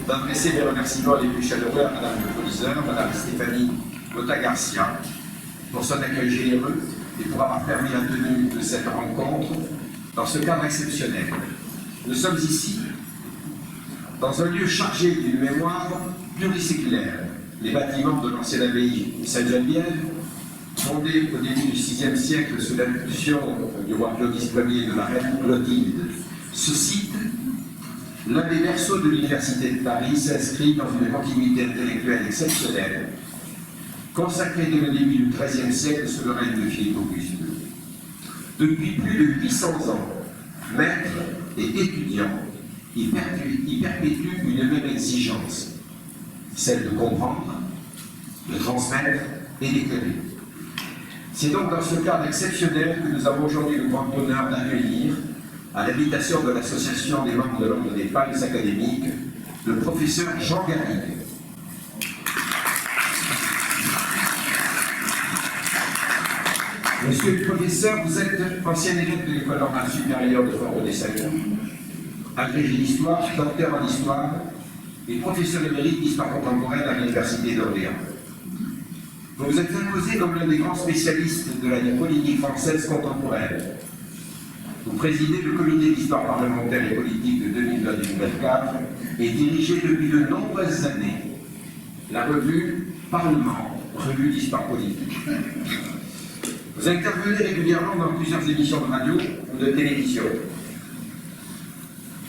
d'adresser mes remerciements les plus chaleureux à Madame le Proviseur, Madame Stéphanie Mota-Garcia, pour son accueil généreux et pour avoir permis la tenue de cette rencontre dans ce cadre exceptionnel. Nous sommes ici, dans un lieu chargé d'une mémoire pluriséculaire, les bâtiments de l'ancienne abbaye de Sainte-Geneviève, fondée au début du VIe siècle sous l'impulsion du roi Clovis Ier et de la reine Clotilde. Ce site, l'un des berceaux de l'Université de Paris, s'inscrit dans une continuité intellectuelle exceptionnelle, consacrée dès le début du XIIIe siècle sous le règne de Philippe Auguste. Depuis plus de 800 ans, maîtres et étudiants y perpétuent une même exigence, celle de comprendre, de transmettre et d'éclairer. C'est donc dans ce cadre exceptionnel que nous avons aujourd'hui le grand honneur d'accueillir, à l'invitation de l'Association des membres de l'Ordre des Palmes académiques, le professeur Jean Garrigue. Monsieur le professeur, vous êtes ancien élève de l'école normale supérieure de Fort-Rodé-Salut, agrégé d'histoire, docteur en histoire et professeur émérite d'histoire contemporaine à l'Université d'Orléans. Vous vous êtes imposé comme l'un des grands spécialistes de la vie politique française contemporaine. Vous présidez le comité d'histoire parlementaire et politique de 2002-2004 et dirigez depuis de nombreuses années la revue Parlement, revue d'histoire politique. Vous intervenez régulièrement dans plusieurs émissions de radio ou de télévision,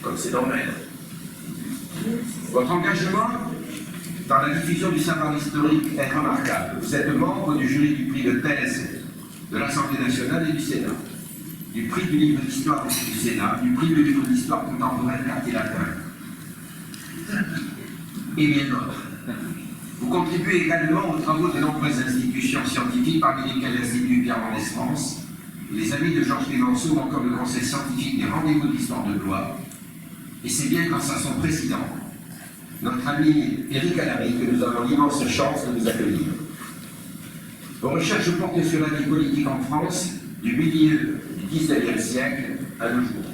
comme c'est normal. Votre engagement dans la diffusion du savoir historique est remarquable. Vous êtes membre du jury du prix de thèse de l'Assemblée nationale et du Sénat, du prix du livre d'histoire du Sénat, du prix du livre d'histoire contemporaine quartier latin, et bien d'autres. Vous contribuez également aux travaux de nombreuses institutions scientifiques, parmi lesquelles l'Institut Pierre Mendès France, les Amis de Georges Clemenceau ou encore le Conseil scientifique des rendez-vous d'histoire de Blois. Et c'est bien grâce à son président, notre ami Éric Alary, que nous avons l'immense chance de vous accueillir. Vos recherches portent sur la vie politique en France du milieu du XIXe siècle à nos jours.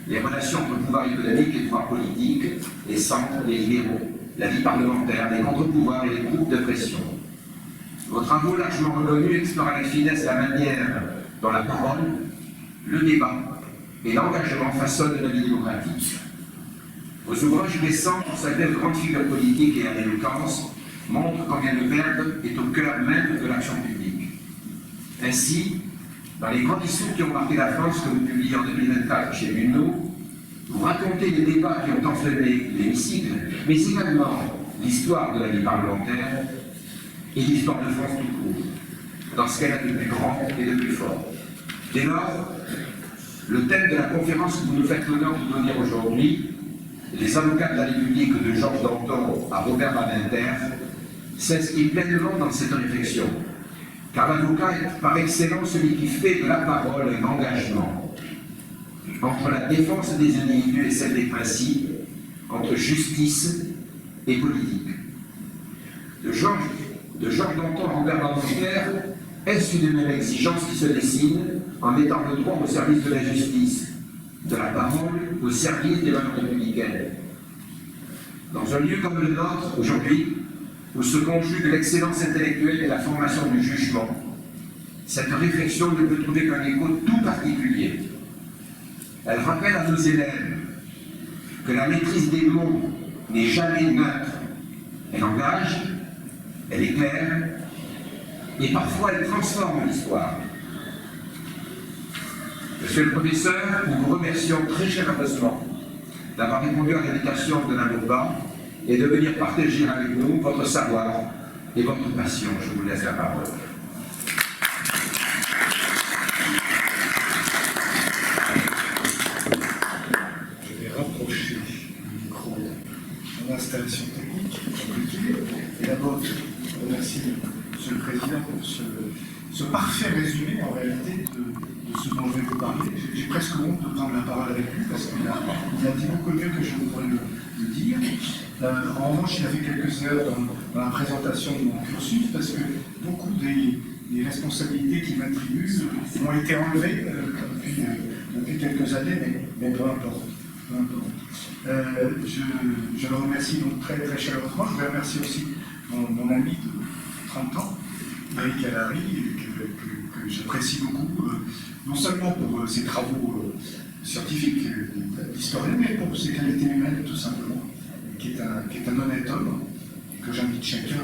Les relations entre le pouvoir économique et le pouvoir politique, les centres, les libéraux, la vie parlementaire, les contre-pouvoirs et les groupes de pression. Vos travaux largement reconnus explorent avec finesse la manière dont la parole, le débat et l'engagement façonnent la vie démocratique. Vos ouvrages récents consacrés aux grandes figures politiques et à l'éloquence montrent combien le verbe est au cœur même de l'action publique. Ainsi, dans les grands discours qui ont marqué la France, que vous publiez en 2024 chez Munno, vous racontez les débats qui ont enflammé l'hémicycle, mais également l'histoire de la vie parlementaire et l'histoire de France tout court, dans ce qu'elle a de plus grand et de plus fort. Dès lors, le thème de la conférence que vous nous faites l'honneur de donner aujourd'hui, les avocats de la République de Georges Danton à Robert Badinter, s'inscrit pleinement dans cette réflexion, car l'avocat est par excellence celui qui fait de la parole un engagement entre la défense des individus et celle des principes, entre justice et politique. De Georges Danton à Robert Badinter, est-ce une même exigence qui se dessine en mettant le droit au service de la justice, de la parole au service des valeurs républicaines? Dans un lieu comme le nôtre, aujourd'hui, où se conjuguent l'excellence intellectuelle et la formation du jugement, cette réflexion ne peut trouver qu'un écho tout particulier. Elle rappelle à nos élèves que la maîtrise des mots n'est jamais neutre. Elle engage, elle éclaire, et parfois elle transforme l'histoire. Monsieur le professeur, nous vous remercions très chaleureusement d'avoir répondu à l'invitation de la MOPA et de venir partager avec nous votre savoir et votre passion. Je vous laisse la parole. Je vais rapprocher le micro de mon installation technique compliquée. Et d'abord, je remercie Monsieur le Président pour ce parfait résumé en réalité de ce dont je vais vous parler. J'ai presque honte de prendre la parole avec lui parce qu'il a dit beaucoup mieux que je voudrais le dire. En revanche, il a fait quelques heures dans la présentation de mon cursus parce que beaucoup des responsabilités qui m'attribuent ont été enlevées depuis quelques années, mais peu importe. peu importe. Je le remercie donc très, très chaleureusement. Je voudrais remercier aussi mon ami de 30 ans, Eric Allary, que j'apprécie beaucoup, non seulement pour ses travaux scientifiques d'historien, mais pour ses qualités humaines, tout simplement, qui est un honnête homme, et que j'invite chacun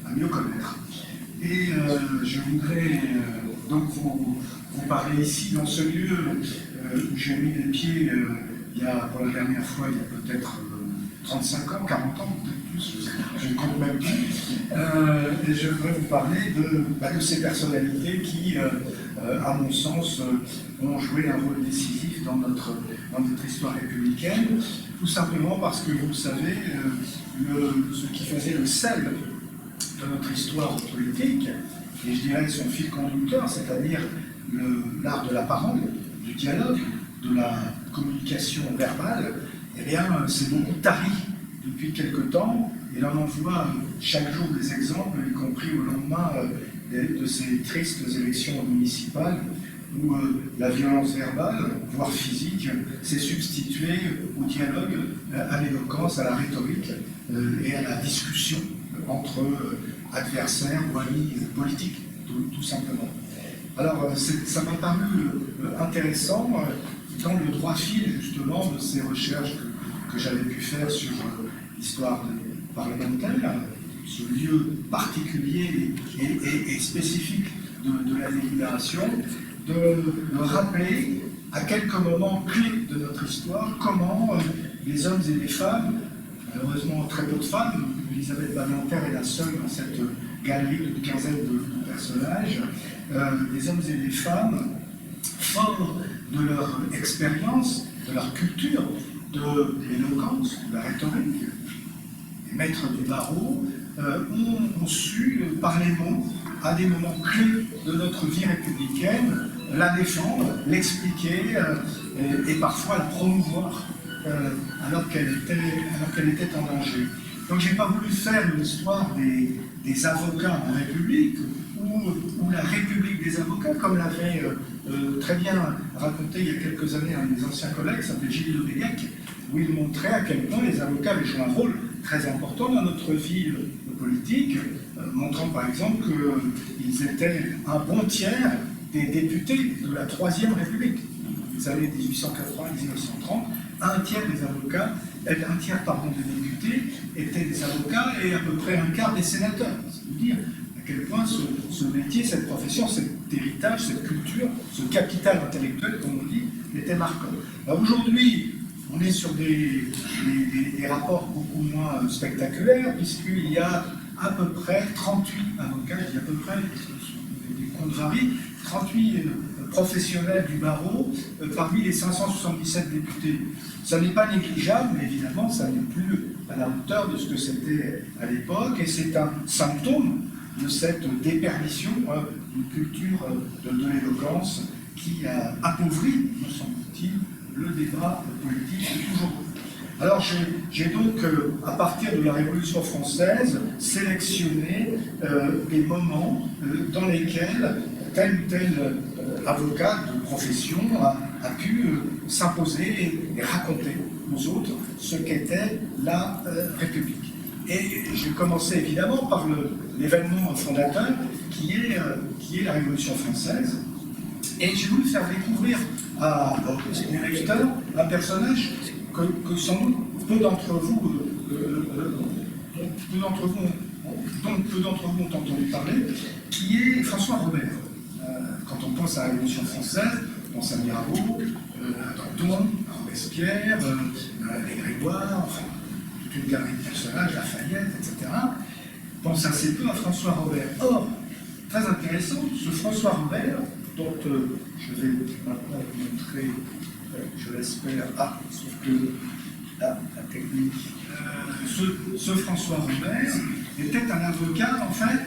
à mieux connaître. Et je voudrais donc vous parler ici, dans ce lieu où j'ai mis les pieds pour la dernière fois, il y a peut-être 35 ans, 40 ans, peut-être plus, je ne compte même plus. Et je voudrais vous parler de ces personnalités qui, à mon sens, ont joué un rôle décisif dans notre histoire républicaine, tout simplement parce que, vous le savez, ce qui faisait le sel de notre histoire politique, et je dirais son fil conducteur, c'est-à-dire l'art de la parole, du dialogue, de la communication verbale, eh bien, c'est beaucoup tari depuis quelque temps, et là on en voit chaque jour des exemples, y compris au lendemain de ces tristes élections municipales, où la violence verbale, voire physique, s'est substituée au dialogue, à l'éloquence, à la rhétorique et à la discussion entre adversaires ou amis politiques, tout simplement. Alors, ça m'a paru intéressant, dans le droit fil, justement, de ces recherches que j'avais pu faire sur l'histoire parlementaire, ce lieu particulier et spécifique de la délibération, de rappeler à quelques moments clés de notre histoire comment les hommes et les femmes, malheureusement très peu de femmes, Elisabeth Badinter est la seule dans cette galerie d'une quinzaine de personnages, des hommes et des femmes, forts de leur expérience, de leur culture, de l'éloquence, de la rhétorique, les maîtres du barreau, ont su, par les mots, à des moments clés de notre vie républicaine, la défendre, l'expliquer et parfois la promouvoir alors qu'elle était en danger. Donc je n'ai pas voulu faire une histoire des avocats en République ou la République des avocats, comme l'avait très bien raconté il y a quelques années un de mes anciens collègues, qui s'appelait Gilles de Béguec, où il montrait à quel point les avocats avaient joué un rôle très important dans notre vie politique, montrant par exemple qu'ils étaient un bon tiers des députés de la Troisième République, les années 1880-1930, un tiers des députés étaient des avocats et à peu près un quart des sénateurs. C'est vous dire à quel point ce métier, cette profession, cet héritage, cette culture, ce capital intellectuel, comme on dit, était marquant. Alors aujourd'hui, on est sur des rapports beaucoup moins spectaculaires, puisqu'il y a à peu près 38 avocats, je dis à peu près, les comptes varient, 38 professionnels du barreau parmi les 577 députés. Ça n'est pas négligeable, mais évidemment, ça n'est plus à la hauteur de ce que c'était à l'époque, et c'est un symptôme de cette déperdition d'une culture de l'éloquence qui a appauvri, me semble-t-il, le débat politique de toujours. Alors j'ai donc, à partir de la Révolution française, sélectionné des moments dans lesquels tel ou tel avocat de profession a pu s'imposer et raconter aux autres ce qu'était la République. Et j'ai commencé évidemment par l'événement fondateur qui est la Révolution française. Et j'ai voulu faire découvrir à mes lecteurs un personnage que sans doute peu d'entre vous ont entendu parler, qui est François Robert. Quand on pense à la Révolution française, on pense à Mirabeau, à Danton, à Robespierre, les Grégoire, enfin, toute une galerie de personnages, Lafayette, etc. On pense assez peu à François Robert. Or, très intéressant, ce François Robert, dont je vais maintenant vous montrer, je l'espère, sauf que la technique, ce François Robert était un avocat, en fait,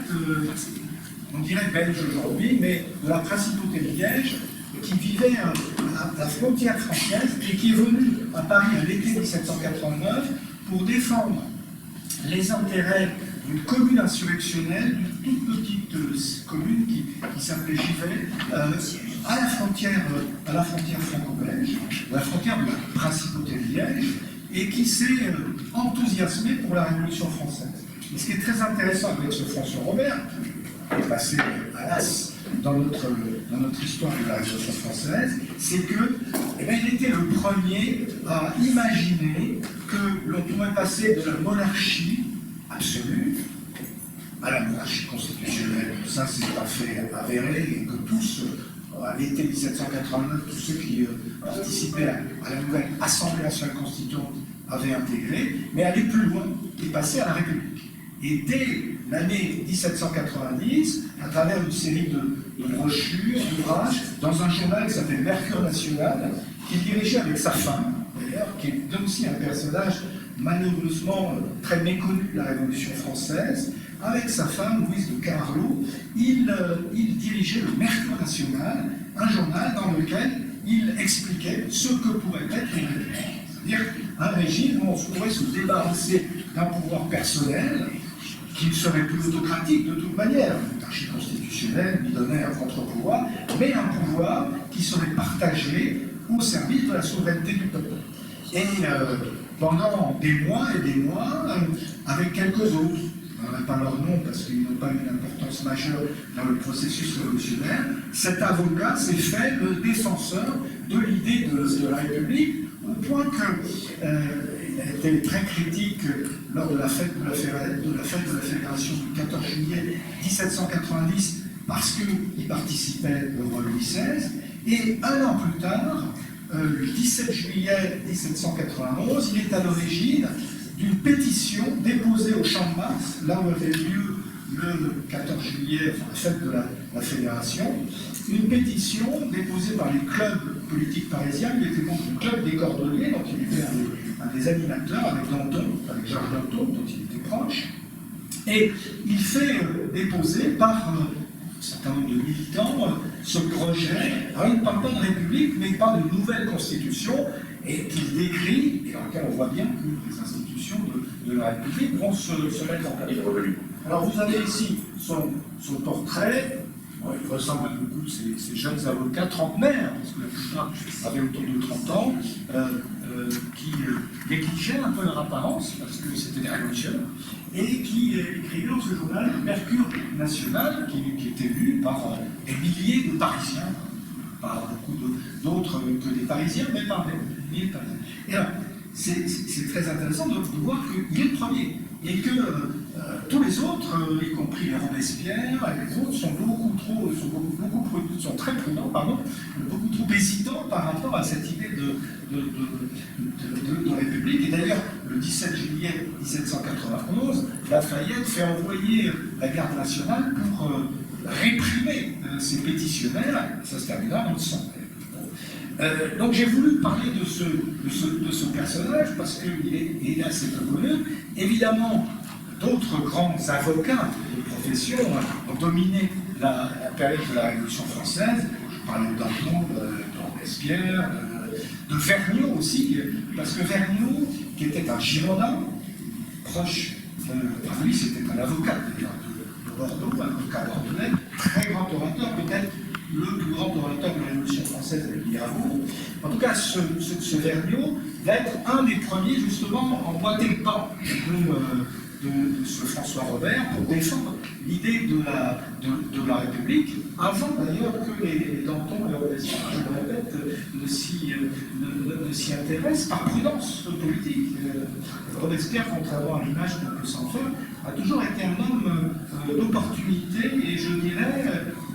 on dirait belge aujourd'hui, mais de la principauté de Liège, qui vivait à la frontière française et qui est venu à Paris à l'été 1789 pour défendre les intérêts d'une commune insurrectionnelle, d'une toute petite commune qui s'appelait Givet, à la frontière franco-belge, à la frontière de la principauté de Liège, et qui s'est enthousiasmé pour la Révolution française. Et ce qui est très intéressant avec ce François Robert, qui est passé à l'as dans notre histoire de la Révolution française, c'est que il était le premier à imaginer que l'on pourrait passer de la monarchie absolue à la monarchie constitutionnelle. Ça, c'est un fait avéré, et que tous, à l'été 1789, tous ceux qui participaient à la nouvelle Assemblée nationale constituante avaient intégré, mais aller plus loin et passer à la République. Et dès l'année 1790, à travers une série de brochures, d'ouvrages, dans un journal qui s'appelle Mercure National, qu'il dirigeait avec sa femme, d'ailleurs, qui est aussi un personnage malheureusement très méconnu de la Révolution française, avec sa femme, Louise de Carlo, il dirigeait le Mercure National, un journal dans lequel il expliquait ce que pourrait être une république. C'est-à-dire un régime où on pourrait se débarrasser d'un pouvoir personnel qui ne serait plus autocratique de toute manière. La monarchie constitutionnelle lui donnait un contre-pouvoir, mais un pouvoir qui serait partagé au service de la souveraineté du peuple. Et pendant des mois et des mois, avec quelques autres, on n'a pas leur nom parce qu'ils n'ont pas une importance majeure dans le processus révolutionnaire, cet avocat s'est fait le défenseur de l'idée de la République, au point qu'il a été très critique lors de la fête de la Fédération du 14 juillet 1790 parce qu'il participait le roi Louis XVI, et un an plus tard, le 17 juillet 1791, il est à l'origine d'une pétition déposée au Champ de Mars, là où avait lieu le 14 juillet, enfin, la fête de la Fédération, une pétition déposée par les clubs politiques parisiens. Il était membre du club des Cordeliers, donc il était un des animateurs avec Danton, avec Georges Danton, dont il était proche, et il fait déposer par un certain nombre de militants ce projet. Alors il ne parle pas de république, mais il parle de nouvelle constitution, et qu'il décrit, et dans lequel on voit bien que les institutions de la République vont se mettre en place. Alors vous avez ici son portrait. Bon, il ressemble à beaucoup de ces jeunes avocats trentenaires, parce que la plupart avaient autour de 30 ans, qui négligeaient un peu leur apparence, parce que c'était des révolutionnaires, et qui écrivaient dans ce journal Mercure National, qui était lu par des milliers de Parisiens, pas beaucoup d'autres que des Parisiens, mais par des milliers de Parisiens. Et alors, c'est très intéressant de voir qu'il est le premier, et que tous les autres, y compris les Robespierre, et les autres, sont très prudents, beaucoup trop hésitants par rapport à cette idée de République. Et d'ailleurs, le 17 juillet 1791, Lafayette fait envoyer la garde nationale pour réprimer ces pétitionnaires. Ça se terminera dans le sang. Donc j'ai voulu parler de ce personnage parce qu'il est assez peu connu. Évidemment, d'autres grands avocats de profession ont dominé la période de la Révolution française. Je parlais de Danton, de Robespierre, de Vergniaud aussi, parce que Vergniaud, qui était un Girondin, proche, lui c'était un avocat de Bordeaux, un avocat bordelais, très grand orateur, peut-être le plus grand orateur de la Révolution française avec Mirabeau. En tout cas, ce Vergniaud va être un des premiers, justement, à emboîter le pas de ce François Robert pour défendre l'idée de la République, avant d'ailleurs que les Danton et Robespierre, je le répète, ne s'y intéressent par prudence politique. Robespierre, contrairement à l'image qu'on peut s'en faire, a toujours été un homme d'opportunité et je dirais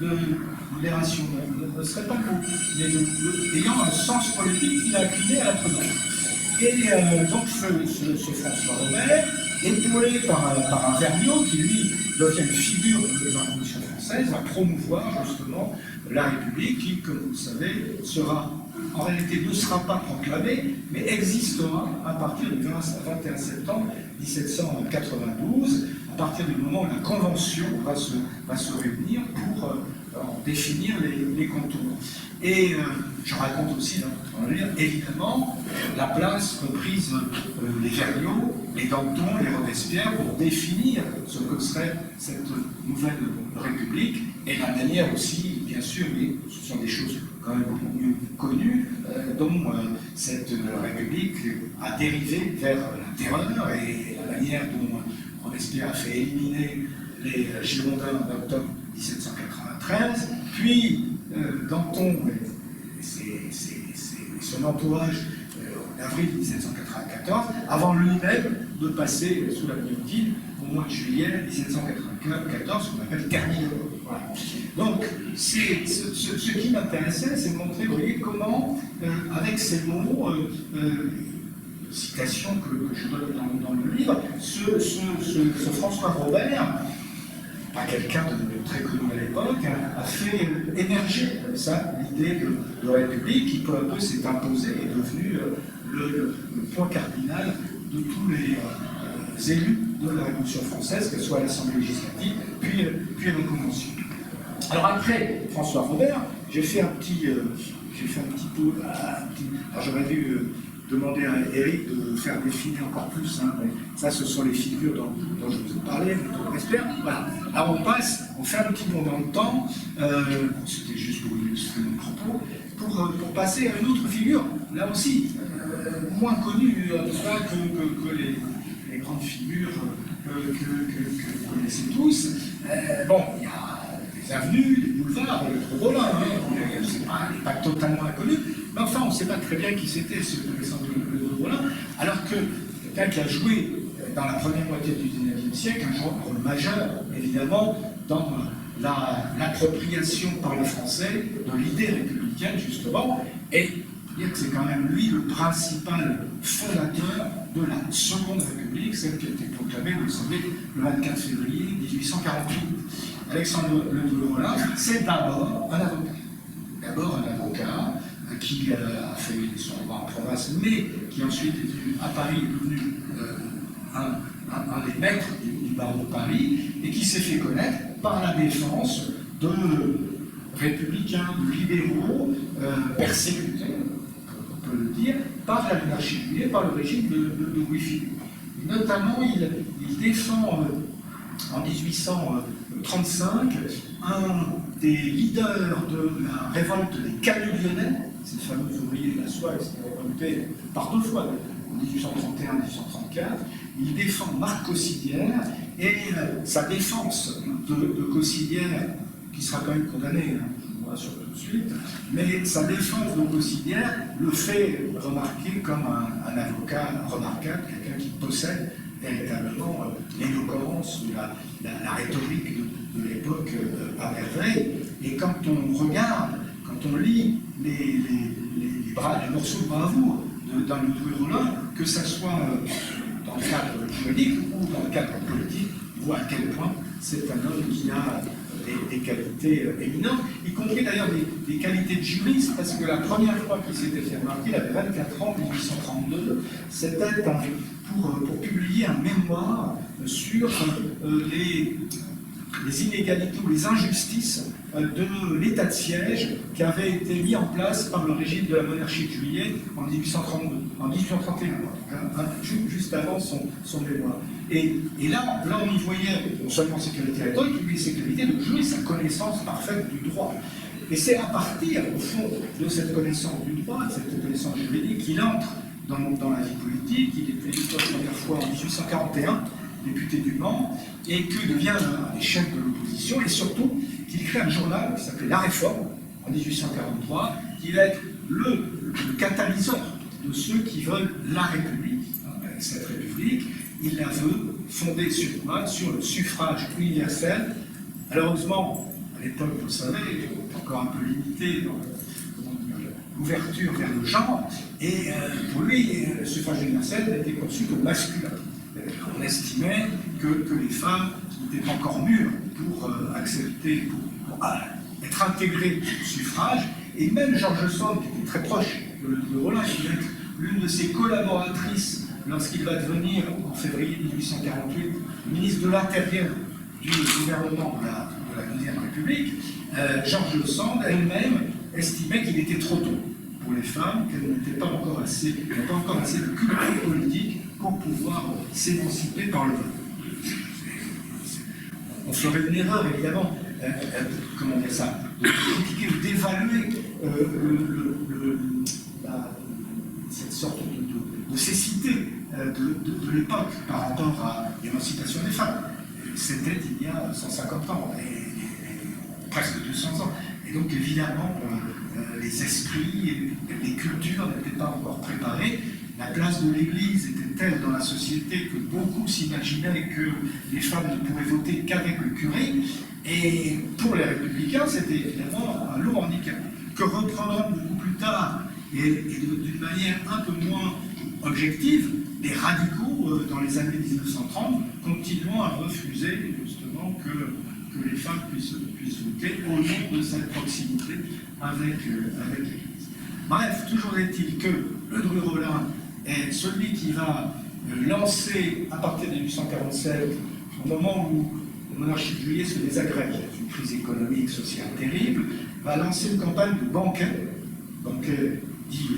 de modération. Ne serait pas beaucoup, mais ayant un sens politique qu'il a incliné à la prudence. Et donc ce François Robert, épaulé par un Vergniaud qui, lui, devient une figure de la Révolution française, va promouvoir justement la République qui, comme vous le savez, en réalité ne sera pas proclamée, mais existera à partir du 21 septembre 1792, à partir du moment où la Convention va se réunir pour en définir les contours. Et je raconte aussi dans le livre, évidemment, la place que prise les Vergniaud, les Danton, les Robespierre pour définir ce que serait cette nouvelle République et la manière aussi bien sûr, mais ce sont des choses quand même beaucoup mieux connues, dont cette République a dérivé vers la terreur et la manière dont Robespierre a fait éliminer les Girondins en octobre 1793, puis Danton et son entourage d'avril 1794, avant lui-même de passer sous la guillotine au mois de juillet 1794, qu'on appelle Carnivore. Voilà. Donc, ce qui m'intéressait, c'est de montrer, vous voyez, comment, avec ces mots, citation que je donne dans le livre, ce François Robert, pas quelqu'un de très connu à l'époque, a fait émerger ça, l'idée de République qui peu à peu s'est imposée et est devenue le point cardinal de tous les élus de la Révolution française, qu'elle soit à l'Assemblée législative, puis à la Convention. Alors après François Robert, j'ai fait un petit pot. Alors j'aurais dû demander à Eric de faire définir encore plus. Hein, mais ça, ce sont les figures dont je vous ai parlé, dont j'espère. Voilà. Alors on fait un petit bond dans le temps. C'était juste pour illustrer mon propos, pour passer à une autre figure, là aussi, moins connue que les grandes figures que vous connaissez tous. Bon, il y a des avenues, des boulevards, le Rollin, hein, il n'est pas totalement inconnu, mais enfin, on ne sait pas très bien qui c'était, ce Alexandre de Rollin, alors que quelqu'un qui a joué dans la première moitié du XIXe siècle un rôle majeur, évidemment, dans l'appropriation par les Français de l'idée républicaine, justement, et dire que c'est quand même lui le principal fondateur de la Seconde République, celle qui a été proclamée, vous le savez, le 24 février 1848. Alexandre de Rollin, c'est d'abord un avocat. D'abord un avocat qui a fait son droit en province, mais qui ensuite est devenu, à Paris, est devenu un des maîtres du barreau de Paris, et qui s'est fait connaître par la défense de républicains, de libéraux, persécutés, on peut le dire, par la monarchie juillet, par le régime de Louis-Philippe. Notamment, il défend en 1835 un des leaders de la révolte des Canulionnais, ces fameux ouvriers de la soie qui s'étaient révoltés par deux fois, en 1831 et 1834. Il défend Marc Caussidière, et sa défense de Caussidière, qui sera quand même condamné, hein, je vous rassure tout de suite, mais sa défense de Caussidière le fait remarquer comme un avocat remarquable, quelqu'un qui possède véritablement l'éloquence, la rhétorique de l'époque à merveille. Et quand on regarde, quand on lit les morceaux de bravoure dans le Louis-Rollin, que ce soit dans le cadre juridique ou dans le cadre politique, on voit à quel point c'est un homme qui a des qualités éminentes, y compris d'ailleurs des qualités de juriste, parce que la première fois qu'il s'était fait remarquer, il avait 24 ans, 1832, c'était pour publier un mémoire sur les inégalités ou les injustices de l'état de siège qui avait été mis en place par le régime de la monarchie de juillet en 1832, en 1831, juste avant son mémoire. Et là, on y voyait non seulement ses qualités rhétoriques, mais ses qualités de jouer sa connaissance parfaite du droit. Et c'est à partir, au fond, de cette connaissance du droit, de cette connaissance juridique, qu'il entre dans la vie politique. Il est élu pour la première fois en 1841, député du Mans, et que devient un des chefs de l'opposition, et surtout qu'il crée un journal qui s'appelait La Réforme, en 1843, qui va être le catalyseur de ceux qui veulent la République. Cette République, il la veut fondée sur quoi? Sur le suffrage universel. Malheureusement, à l'époque, vous le savez, encore un peu limité dans l'ouverture vers le genre, et pour lui, le suffrage universel était conçu comme masculin. On estimait que les femmes n'étaient pas encore mûres pour accepter, pour être intégrées au suffrage, et même George Sand, qui était très proche de Rollin, qui va être l'une de ses collaboratrices lorsqu'il va devenir, en février 1848, ministre de l'Intérieur du gouvernement de la Deuxième République, George Sand elle-même estimait qu'il était trop tôt pour les femmes, qu'elles n'étaient pas encore assez de culture politique pour pouvoir s'émanciper par le vote. On ferait une erreur, évidemment, comment dire ça, de critiquer ou d'évaluer cette sorte de cécité de l'époque par rapport à l'émancipation des femmes. C'était il y a 150 ans, et presque 200 ans. Et donc évidemment, les esprits et les cultures n'étaient pas encore préparés. La place de l'Église était telle dans la société que beaucoup s'imaginaient que les femmes ne pourraient voter qu'avec le curé. Et pour les républicains, c'était évidemment un lourd handicap, que reprendront beaucoup plus tard, et d'une manière un peu moins objective, les radicaux dans les années 1930, continuant à refuser justement que les femmes puissent voter au nom de cette proximité avec l'Église. Bref, toujours est-il que Ledru Rollin est celui qui va lancer, à partir de 1847, au moment où la monarchie de Juillet se désagrège, une crise économique, sociale terrible, va lancer une campagne de banquet dit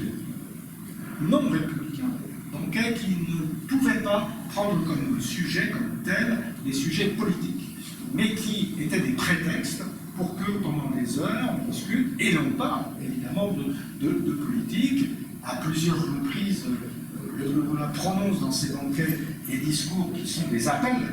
non républicain, banquet qui ne pouvait pas prendre comme sujet, comme tel, des sujets politiques, mais qui étaient des prétextes pour que pendant des heures on discute, et l'on parle évidemment de politique. À plusieurs reprises, Rollin prononce dans ses banquets des discours qui sont des appels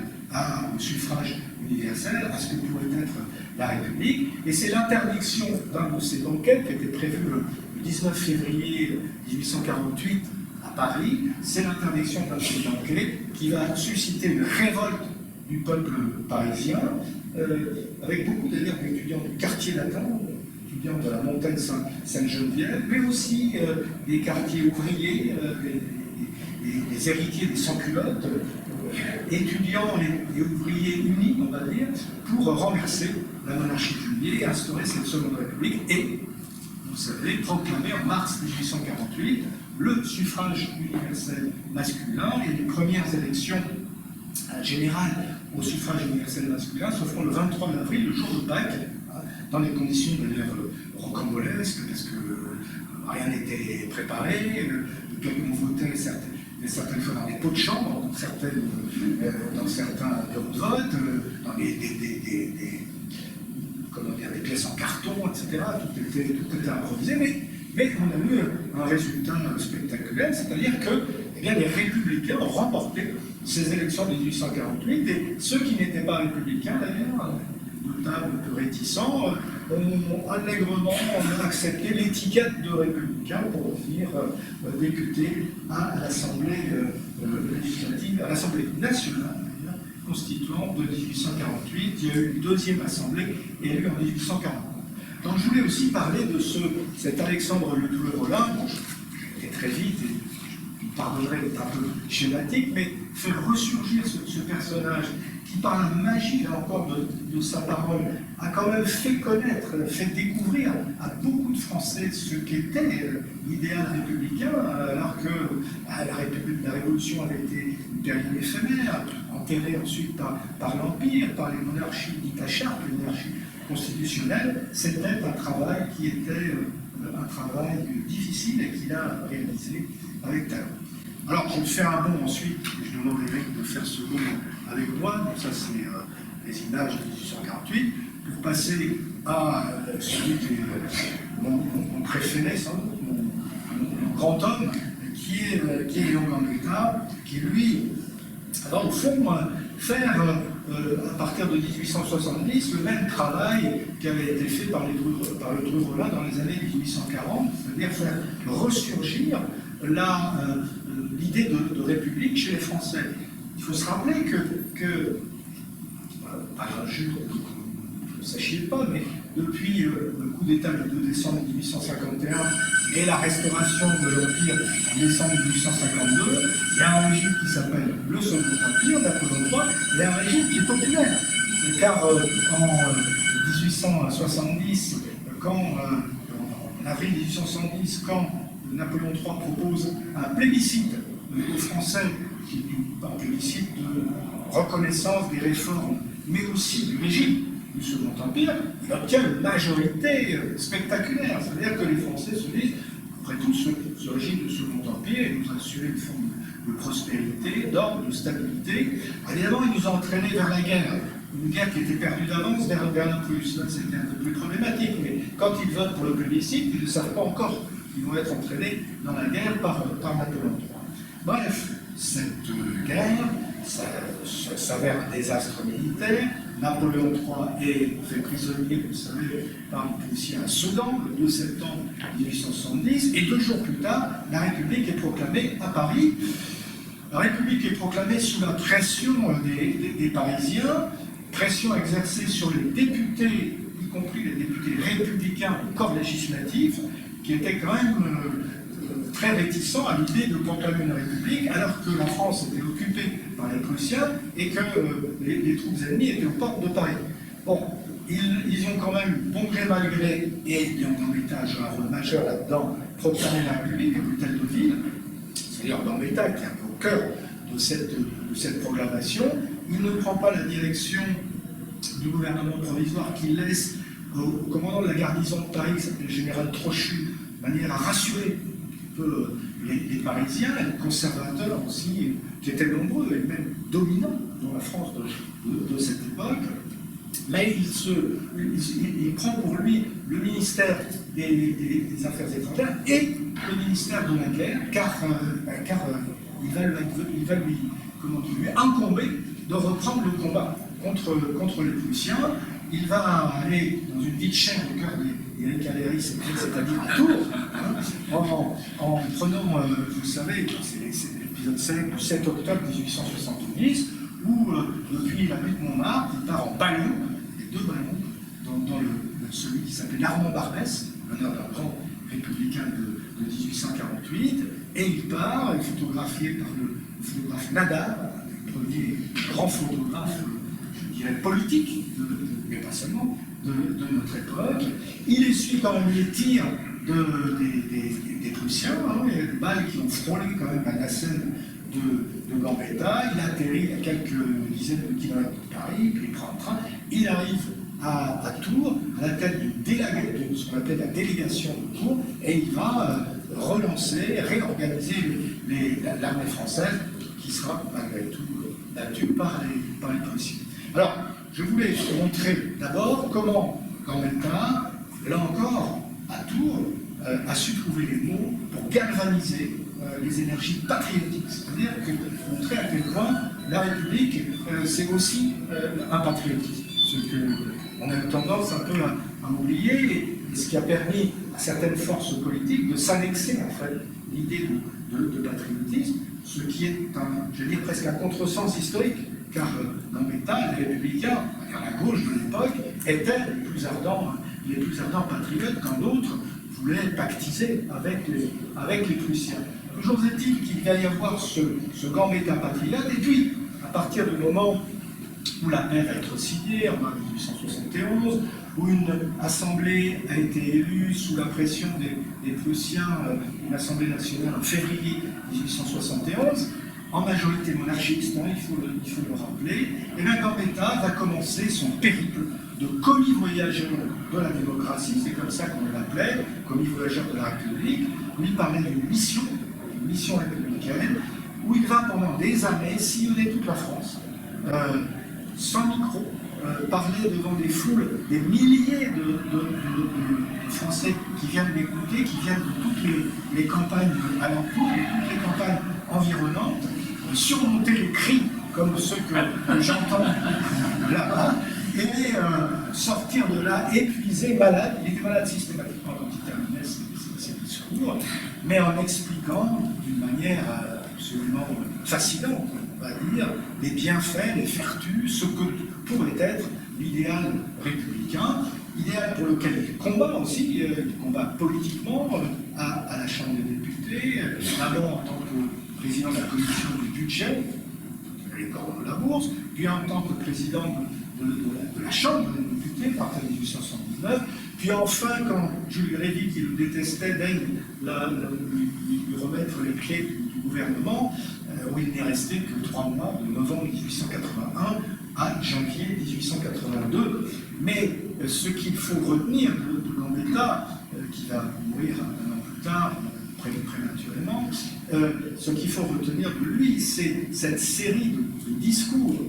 au suffrage universel, à ce que pourrait être la République, et c'est l'interdiction d'un de ces banquets qui était prévu le 19 février 1848 à Paris. C'est l'interdiction d'un de ces banquets qui va susciter une révolte du peuple parisien, avec beaucoup d'ailleurs d'étudiants du quartier latin, étudiants de la montagne Sainte-Geneviève, mais aussi des quartiers ouvriers, des héritiers des sans-culottes, étudiants et ouvriers unis, on va dire, pour renverser la monarchie de Juillet, instaurer cette seconde république et, vous savez, proclamer en mars 1848 le suffrage universel masculin, et les premières élections générales au suffrage universel masculin se feront le 23 avril, le jour de Pâques, dans des conditions d'ailleurs rocambolesques, parce que rien n'était préparé, on votait certaines fois dans des pots de chambre, dans certains bureaux de vote, dans des pièces en carton, etc. Tout était improvisé, mais on a eu un résultat spectaculaire, c'est-à-dire que les républicains ont remporté ces élections de 1848, et ceux qui n'étaient pas républicains, d'ailleurs, notables, peu réticents, ont allègrement accepté l'étiquette de républicain pour venir député à l'Assemblée législative, à l'Assemblée nationale constituante de 1848. Il y a eu une deuxième assemblée élue en 1849. Donc je voulais aussi parler de cet Alexandre Ledru Rollin, bon, je vais très vite, et vous me pardonnerez d'être un peu schématique, mais faire ressurgir ce personnage qui, par la magie, là encore, de sa parole, a quand même fait connaître, fait découvrir à beaucoup de Français ce qu'était l'idéal républicain, alors que la Révolution avait été une période éphémère, enterrée ensuite par l'Empire, par les monarchies dites à charte, les monarchies constitutionnelles. C'était un travail qui était un travail difficile et qu'il a réalisé avec talent. Alors, je vais faire un bond ensuite, je demande à Eric de faire ce bond avec moi, donc ça c'est les images de 1848, pour passer à celui qui est mon préféré, sans doute, mon grand homme, qui est Léon Gambetta, qui lui va au fond faire, à partir de 1870, le même travail qui avait été fait par Ledru Rollin dans les années 1840, c'est-à-dire faire ressurgir l'idée de république chez les Français. Il faut se rappeler que par injure, vous ne sachiez pas, mais depuis le coup d'État du 2 décembre 1851 et la restauration de l'Empire en décembre 1852, il y a un régime qui s'appelle le Second Empire, Napoléon III, il y a un régime qui est populaire. Car en 1870, en avril 1870, quand Napoléon III propose un plébiscite aux Français, qui est un plébiscite de reconnaissance des réformes, mais aussi du régime du Second Empire, il obtient une majorité spectaculaire. C'est-à-dire que les Français se disent, après tout, ce régime du Second Empire, il nous a assuré une forme de prospérité, d'ordre, de stabilité. Évidemment, il nous a entraînés vers la guerre. une guerre qui était perdue d'avance vers la Prusse. Là, c'était un peu plus problématique, mais quand ils votent pour le plébiscite, ils ne savent pas encore qu'ils vont être entraînés dans la guerre par Napoléon III. Bref, cette guerre s'avère un désastre militaire. Napoléon III est fait prisonnier, vous savez, par les policiers à Sedan, le 2 septembre 1870, et 2 jours plus tard, la République est proclamée à Paris. La République est proclamée sous la pression des Parisiens, pression exercée sur les députés, y compris les députés républicains au corps législatif, qui étaient quand même très réticents à l'idée de proclamer une république, alors que la France était occupée par les Prussiens et que les troupes ennemies étaient aux portes de Paris. Bon, ils ont quand même, bon gré mal gré, et Gambetta joue un rôle majeur là-dedans, proclamé la République, l'hôtel de ville, c'est-à-dire Gambetta qui est un peu au cœur de cette proclamation. Il ne prend pas la direction du gouvernement provisoire qu'il laisse au commandant de la garnison de Paris, qui s'appelle le général Trochu, de manière à rassurer un peu les Parisiens, les conservateurs aussi, qui étaient nombreux et même dominants dans la France de cette époque. Mais il prend pour lui le ministère des Affaires étrangères et le ministère de la guerre, car il va lui incomber de reprendre le combat contre les Prussiens. Il va aller dans une ville chère au cœur d'Éric Caléry, c'est-à-dire à Tours, en prenant, vous savez, c'est l'épisode 7 du 7 octobre 1870, où depuis la butte Montmartre, il part en ballon, les 2 ballons, dans celui qui s'appelait l'Armand Barbès, l'honneur d'un grand républicain de 1848, et il part, photographié par le photographe Nadar, le premier grand photographe, je dirais, politique, mais pas seulement, de notre époque. Il essuie quand même les tirs des Prussiens, hein, il y a des balles qui ont frôlé quand même à la scène de Gambetta. Il atterrit à quelques dizaines de kilomètres de Paris, puis il prend un train. Il arrive à Tours, à la tête de ce qu'on appelle la délégation de Tours, et il va relancer, réorganiser l'armée française, qui sera malgré tout battue par les Prussiens. Alors, je voulais vous montrer d'abord comment Gambetta, là encore, à Tours, a su trouver les mots pour galvaniser les énergies patriotiques. C'est-à-dire montrer à quel point la République, c'est aussi un patriotisme. Ce qu'on a eu tendance un peu à oublier, et ce qui a permis à certaines forces politiques de s'annexer, en fait, l'idée de patriotisme, ce qui est, je vais dire, presque un contresens historique. Car Gambetta, les républicains, à la gauche de l'époque, étaient les plus ardents patriotes quand d'autres voulaient pactiser avec les Prussiens. Toujours est-il qu'il va y avoir ce Gambetta patriote, et puis, à partir du moment où la paix va être signée, en 1871, où une assemblée a été élue sous la pression des Prussiens, une assemblée nationale en février 1871, en majorité monarchiste, hein, il faut le rappeler, et bien Gambetta va commencer son périple de commis-voyageur de la démocratie, c'est comme ça qu'on l'appelait, commis-voyageur de la République, où il parlait d'une mission républicaine, où il va pendant des années sillonner toute la France, sans micro, parler devant des foules, des milliers de Français qui viennent l'écouter, qui viennent de toutes les campagnes alentours, de toutes les campagnes environnantes, surmonter les cris comme ceux que j'entends là-bas, et sortir de là épuisé, malade. Il était malade systématiquement quand il terminait ses discours, mais en expliquant d'une manière absolument fascinante, on va dire, les bienfaits, les vertus, ce que pourrait être l'idéal républicain, idéal pour lequel il combat aussi, il combat politiquement à la Chambre des députés, d'abord en tant que président de la commission du budget, les cordons de la bourse, puis en tant que président de la Chambre des députés, à partir de 1879, puis enfin, quand Jules Grévy, qui le détestait, daigne lui remettre les clés du gouvernement, où il n'est resté que 3 mois, de novembre 1881 à janvier 1882. Mais ce qu'il faut retenir de Gambetta, qui va mourir un an plus tard, prématurément, ce qu'il faut retenir de lui, c'est cette série de discours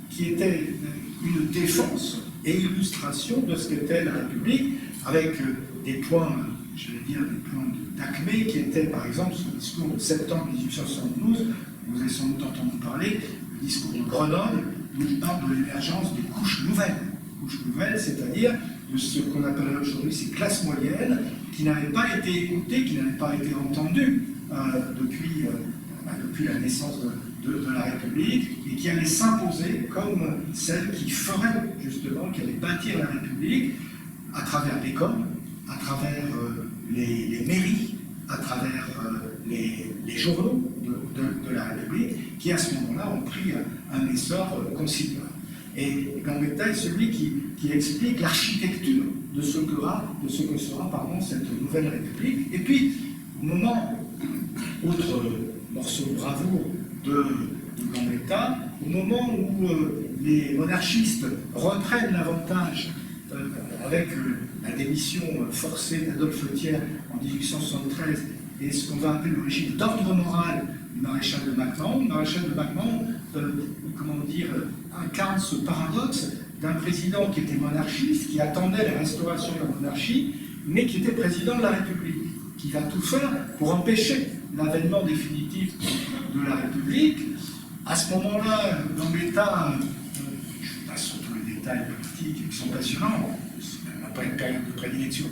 qui étaient une défense et illustration de ce qu'était la République, avec des points, je vais dire, des points d'acmé qui étaient, par exemple, son discours de septembre 1872, vous avez sans doute entendu parler, le discours de Grenoble, où il parle de l'émergence des couches nouvelles. Couches nouvelles, c'est-à-dire de ce qu'on appellerait aujourd'hui ces classes moyennes, qui n'avaient pas été écoutées, qui n'avaient pas été entendues depuis la naissance de la République, et qui allaient s'imposer comme celles qui feraient, justement, qui allaient bâtir la République à travers l'école, à travers les mairies, à travers les journaux de la République, qui à ce moment-là ont pris un essor considérable. Et Gambetta est celui qui explique l'architecture de ce que sera cette nouvelle République. Et puis, au moment, autre morceau de bravoure de Gambetta, au moment où les monarchistes reprennent l'avantage avec la démission forcée d'Adolphe Thiers en 1873 et ce qu'on va appeler le régime d'ordre moral du maréchal de MacMahon. Le maréchal de MacMahon, incarne ce paradoxe d'un président qui était monarchiste, qui attendait la restauration de la monarchie, mais qui était président de la République, qui va tout faire pour empêcher l'avènement définitif de la République. À ce moment-là, Gambetta, je passe sur tous les détails politiques qui sont passionnants, ça n'a pas une période de prédilection,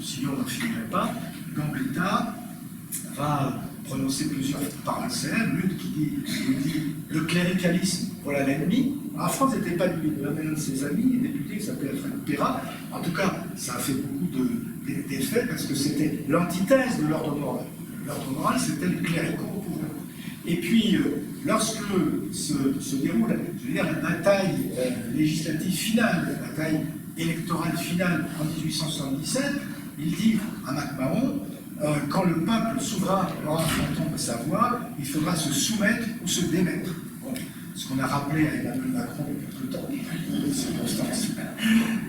sinon on n'en finirait pas. Gambetta va prononcer plusieurs paroles célèbres, l'une qui dit le cléricalisme, voilà l'ennemi. En France, c'était pas lui, il avait un de ses amis, un député qui s'appelait Alfred Perrat. En tout cas, ça a fait beaucoup d'effets parce que c'était l'antithèse de l'ordre moral. L'ordre moral, c'était le cléricaux au pouvoir. Et puis, lorsque se déroule, je veux dire, la bataille législative finale, la bataille électorale finale en 1877, il dit à MacMahon, quand le peuple souverain aura entendre sa voix, il faudra se soumettre ou se démettre. Bon, ce qu'on a rappelé à Emmanuel Macron il y a peu de temps, des circonstances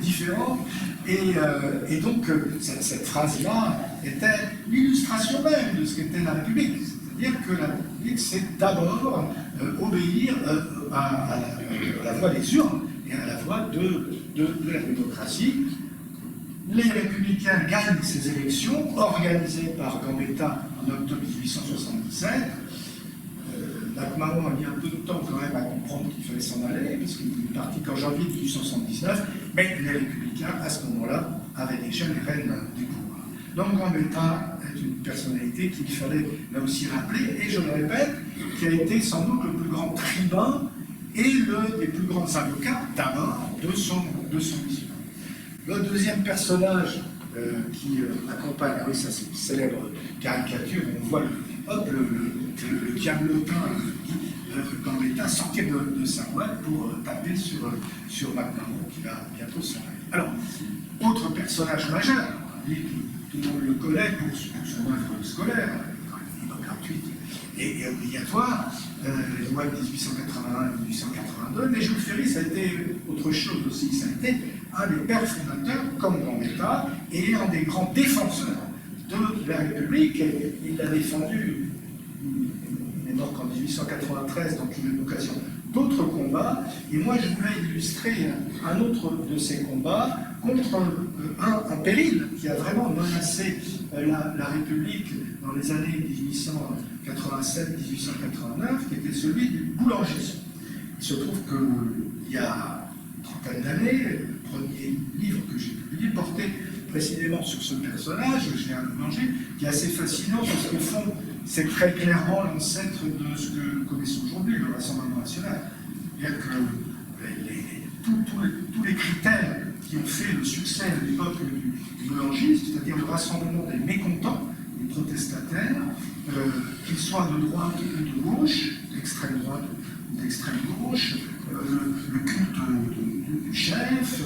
différentes. Et donc, cette phrase-là était l'illustration même de ce qu'était la République. C'est-à-dire que la République, c'est d'abord obéir à la voix des urnes et à la voix de la démocratie. Les Républicains gagnent ces élections, organisées par Gambetta en octobre 1877. MacMahon a mis un peu de temps quand même à comprendre qu'il fallait s'en aller, parce qu'il est parti qu'en janvier 1879, mais les Républicains, à ce moment-là, avaient déjà les rênes du pouvoir. Donc Gambetta est une personnalité qu'il fallait là aussi rappeler, et je le répète, qui a été sans doute le plus grand tribun et l'un des plus grands avocats, d'abord, de son mission. Le deuxième personnage qui accompagne, oui, ça c'est une célèbre caricature, on voit le diablotin Gambetta sortir de sa boîte pour taper sur MacMahon qui va bientôt s'en aller. Alors, autre personnage majeur, tout le monde le connaît pour son œuvre scolaire, libre, gratuite et obligatoire, les lois de 1881 et 1882, mais Jules Ferry, ça a été autre chose aussi, ça a été un des pères fondateurs, comme Gambetta, et un des grands défenseurs de la République. Il l'a défendu, il n'est mort qu'en 1893, donc il a eu l'occasion d'autres combats. Et moi, je voulais illustrer un autre de ces combats contre un péril qui a vraiment menacé la République dans les années 1887-1889, qui était celui du boulanger. Il se trouve qu'il y a une trentaine d'années, le premier livre que j'ai publié portait précisément sur ce personnage, Général Boulanger, qui est assez fascinant parce qu'au fond, c'est très clairement l'ancêtre de ce que nous connaissons aujourd'hui, le Rassemblement national. C'est-à-dire que tous les critères qui ont fait le succès à l'époque du boulangisme, c'est-à-dire le rassemblement des mécontents, des protestataires, qu'ils soient de droite ou de gauche, d'extrême droite ou d'extrême gauche, le culte du chef,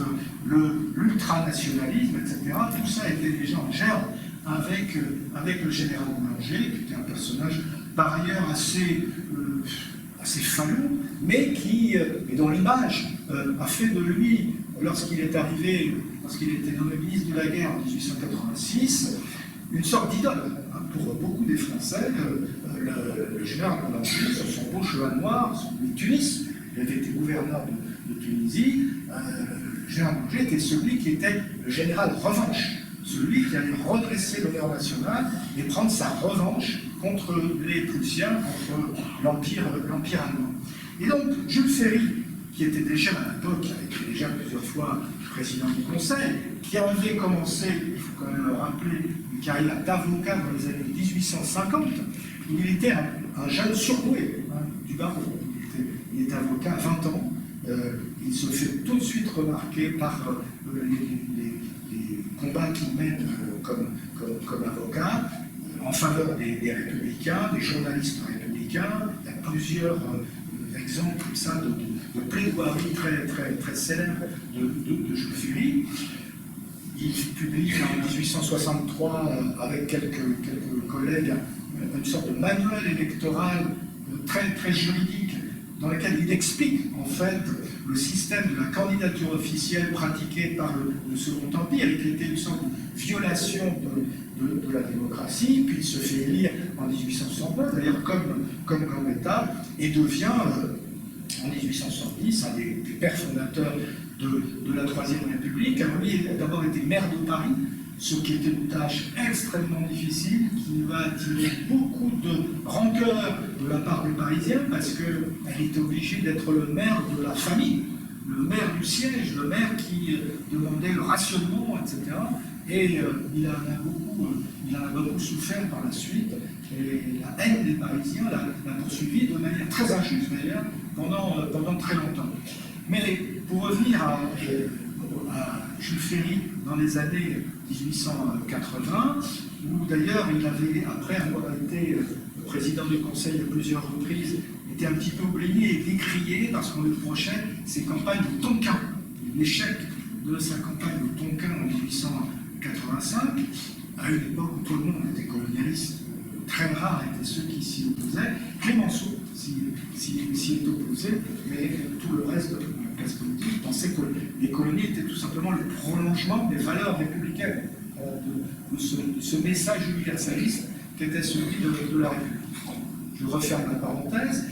l'ultranationalisme, etc. Tout ça était déjà en germe avec le général Boulanger, qui était un personnage par ailleurs assez falot, mais dont l'image a fait de lui, lorsqu'il est arrivé, lorsqu'il était nommé ministre de la guerre en 1886, une sorte d'idole. Pour beaucoup des Français, le général Boulanger, sur son beau cheval noir, son Tunis, il avait été gouverneur de Tunisie, le général Boulanger était celui qui était le général revanche, celui qui allait redresser l'honneur national et prendre sa revanche contre les Prussiens, contre l'Empire allemand. Et donc, Jules Ferry, qui était déjà à l'époque, qui avait été déjà plusieurs fois président du Conseil, qui avait commencé, il faut quand même le rappeler, une carrière d'avocat dans les années 1850, où il était un jeune surdoué du barreau. Il était avocat à 20 ans. Il se fait tout de suite remarquer par les combats qu'il mène comme avocat en faveur des républicains, des journalistes républicains. Il y a plusieurs exemples comme ça de plaidoiries très célèbres de Jules Ferry. Il publie en 1863 avec quelques collègues une sorte de manuel électoral très juridique dans lequel il explique en fait le système de la candidature officielle pratiquée par le Second Empire et qui était une sorte de violation de la démocratie. Puis il se fait élire en 1869, d'ailleurs comme Gambetta, et devient en 1870 un des pères fondateurs de la Troisième République. Alors lui, il a d'abord été maire de Paris, ce qui était une tâche extrêmement difficile, qui va attirer beaucoup de rancœur de la part des Parisiens, parce qu'elle était obligée d'être le maire de la famille, le maire du siège, le maire qui demandait le rationnement, etc. Et il en a beaucoup souffert par la suite, et la haine des Parisiens l'a poursuivi de manière très injuste, d'ailleurs, pendant très longtemps. Mais pour revenir à Jules Ferry dans les années 1880, où d'ailleurs il avait, après avoir été président du Conseil à plusieurs reprises, était un petit peu oublié et décrié parce qu'on lui reprochait ses campagnes de Tonkin, l'échec de sa campagne de Tonkin en 1885, à une époque où tout le monde était colonialiste. Très rares étaient ceux qui s'y opposaient. Clémenceau s'y est opposé, mais tout le reste de la classe politique pensait que les colonies étaient tout simplement le prolongement des valeurs républicaines, de ce message universaliste qui était celui de la République. Je referme la parenthèse.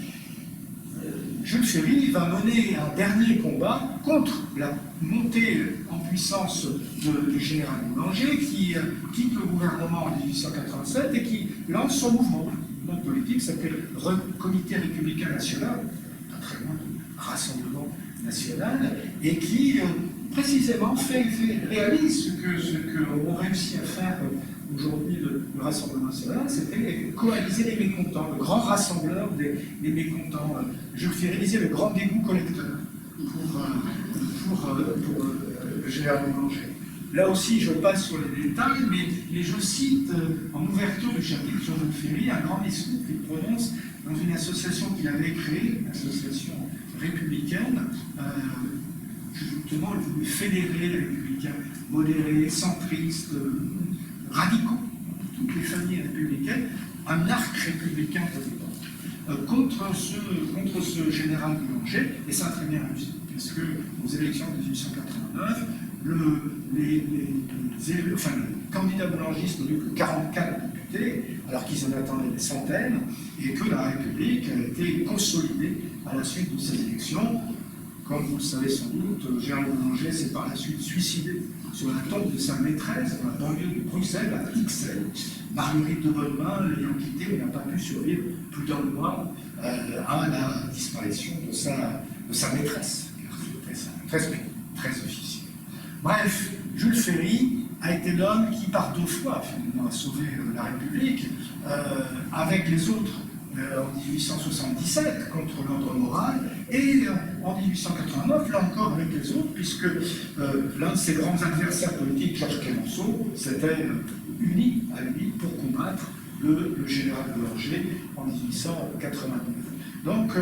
Jules Ferry va mener un dernier combat contre la montée en puissance du général Boulanger, qui quitte le gouvernement en 1887 et qui lance son mouvement politique, qui s'appelle Comité républicain national, pas très loin du Rassemblement national, et qui précisément réalise ce qu'on réussit à faire aujourd'hui le Rassemblement national, c'était coaliser les mécontents, le grand rassembleur des mécontents. Je réalisais le grand dégoût collecteur pour le général Boulanger. Là aussi, je passe sur les détails, mais je cite en ouverture du chapitre sur Jules Ferry un grand discours qu'il prononce dans une association qu'il avait créée, une association républicaine. Justement, il voulait fédérer les républicains modérés, centristes, radicaux, toutes les familles républicaines, un arc républicain contre ce général Boulanger, et ça a très bien réussi, parce que aux élections de 1889, le candidat boulangiste n'a eu que 44 députés, alors qu'ils en attendaient des centaines, et que la République a été consolidée à la suite de ces élections. Comme vous le savez sans doute, Gérald Boulanger s'est par la suite suicidé sur la tombe de sa maîtresse dans la banlieue de Bruxelles, à Ixelles. Marguerite de Bonnemain, l'ayant quitté, n'a pas pu survivre plus d'un mois à la disparition de sa maîtresse. C'était très officiel. Bref, Jules Ferry a été l'homme qui, par 2 fois, finalement, a sauvé la République, avec les autres en 1877 contre l'ordre moral, et en 1889, là encore avec les autres, puisque l'un de ses grands adversaires politiques, Georges Clemenceau, s'était uni à lui pour combattre le général Boulanger en 1889. Donc,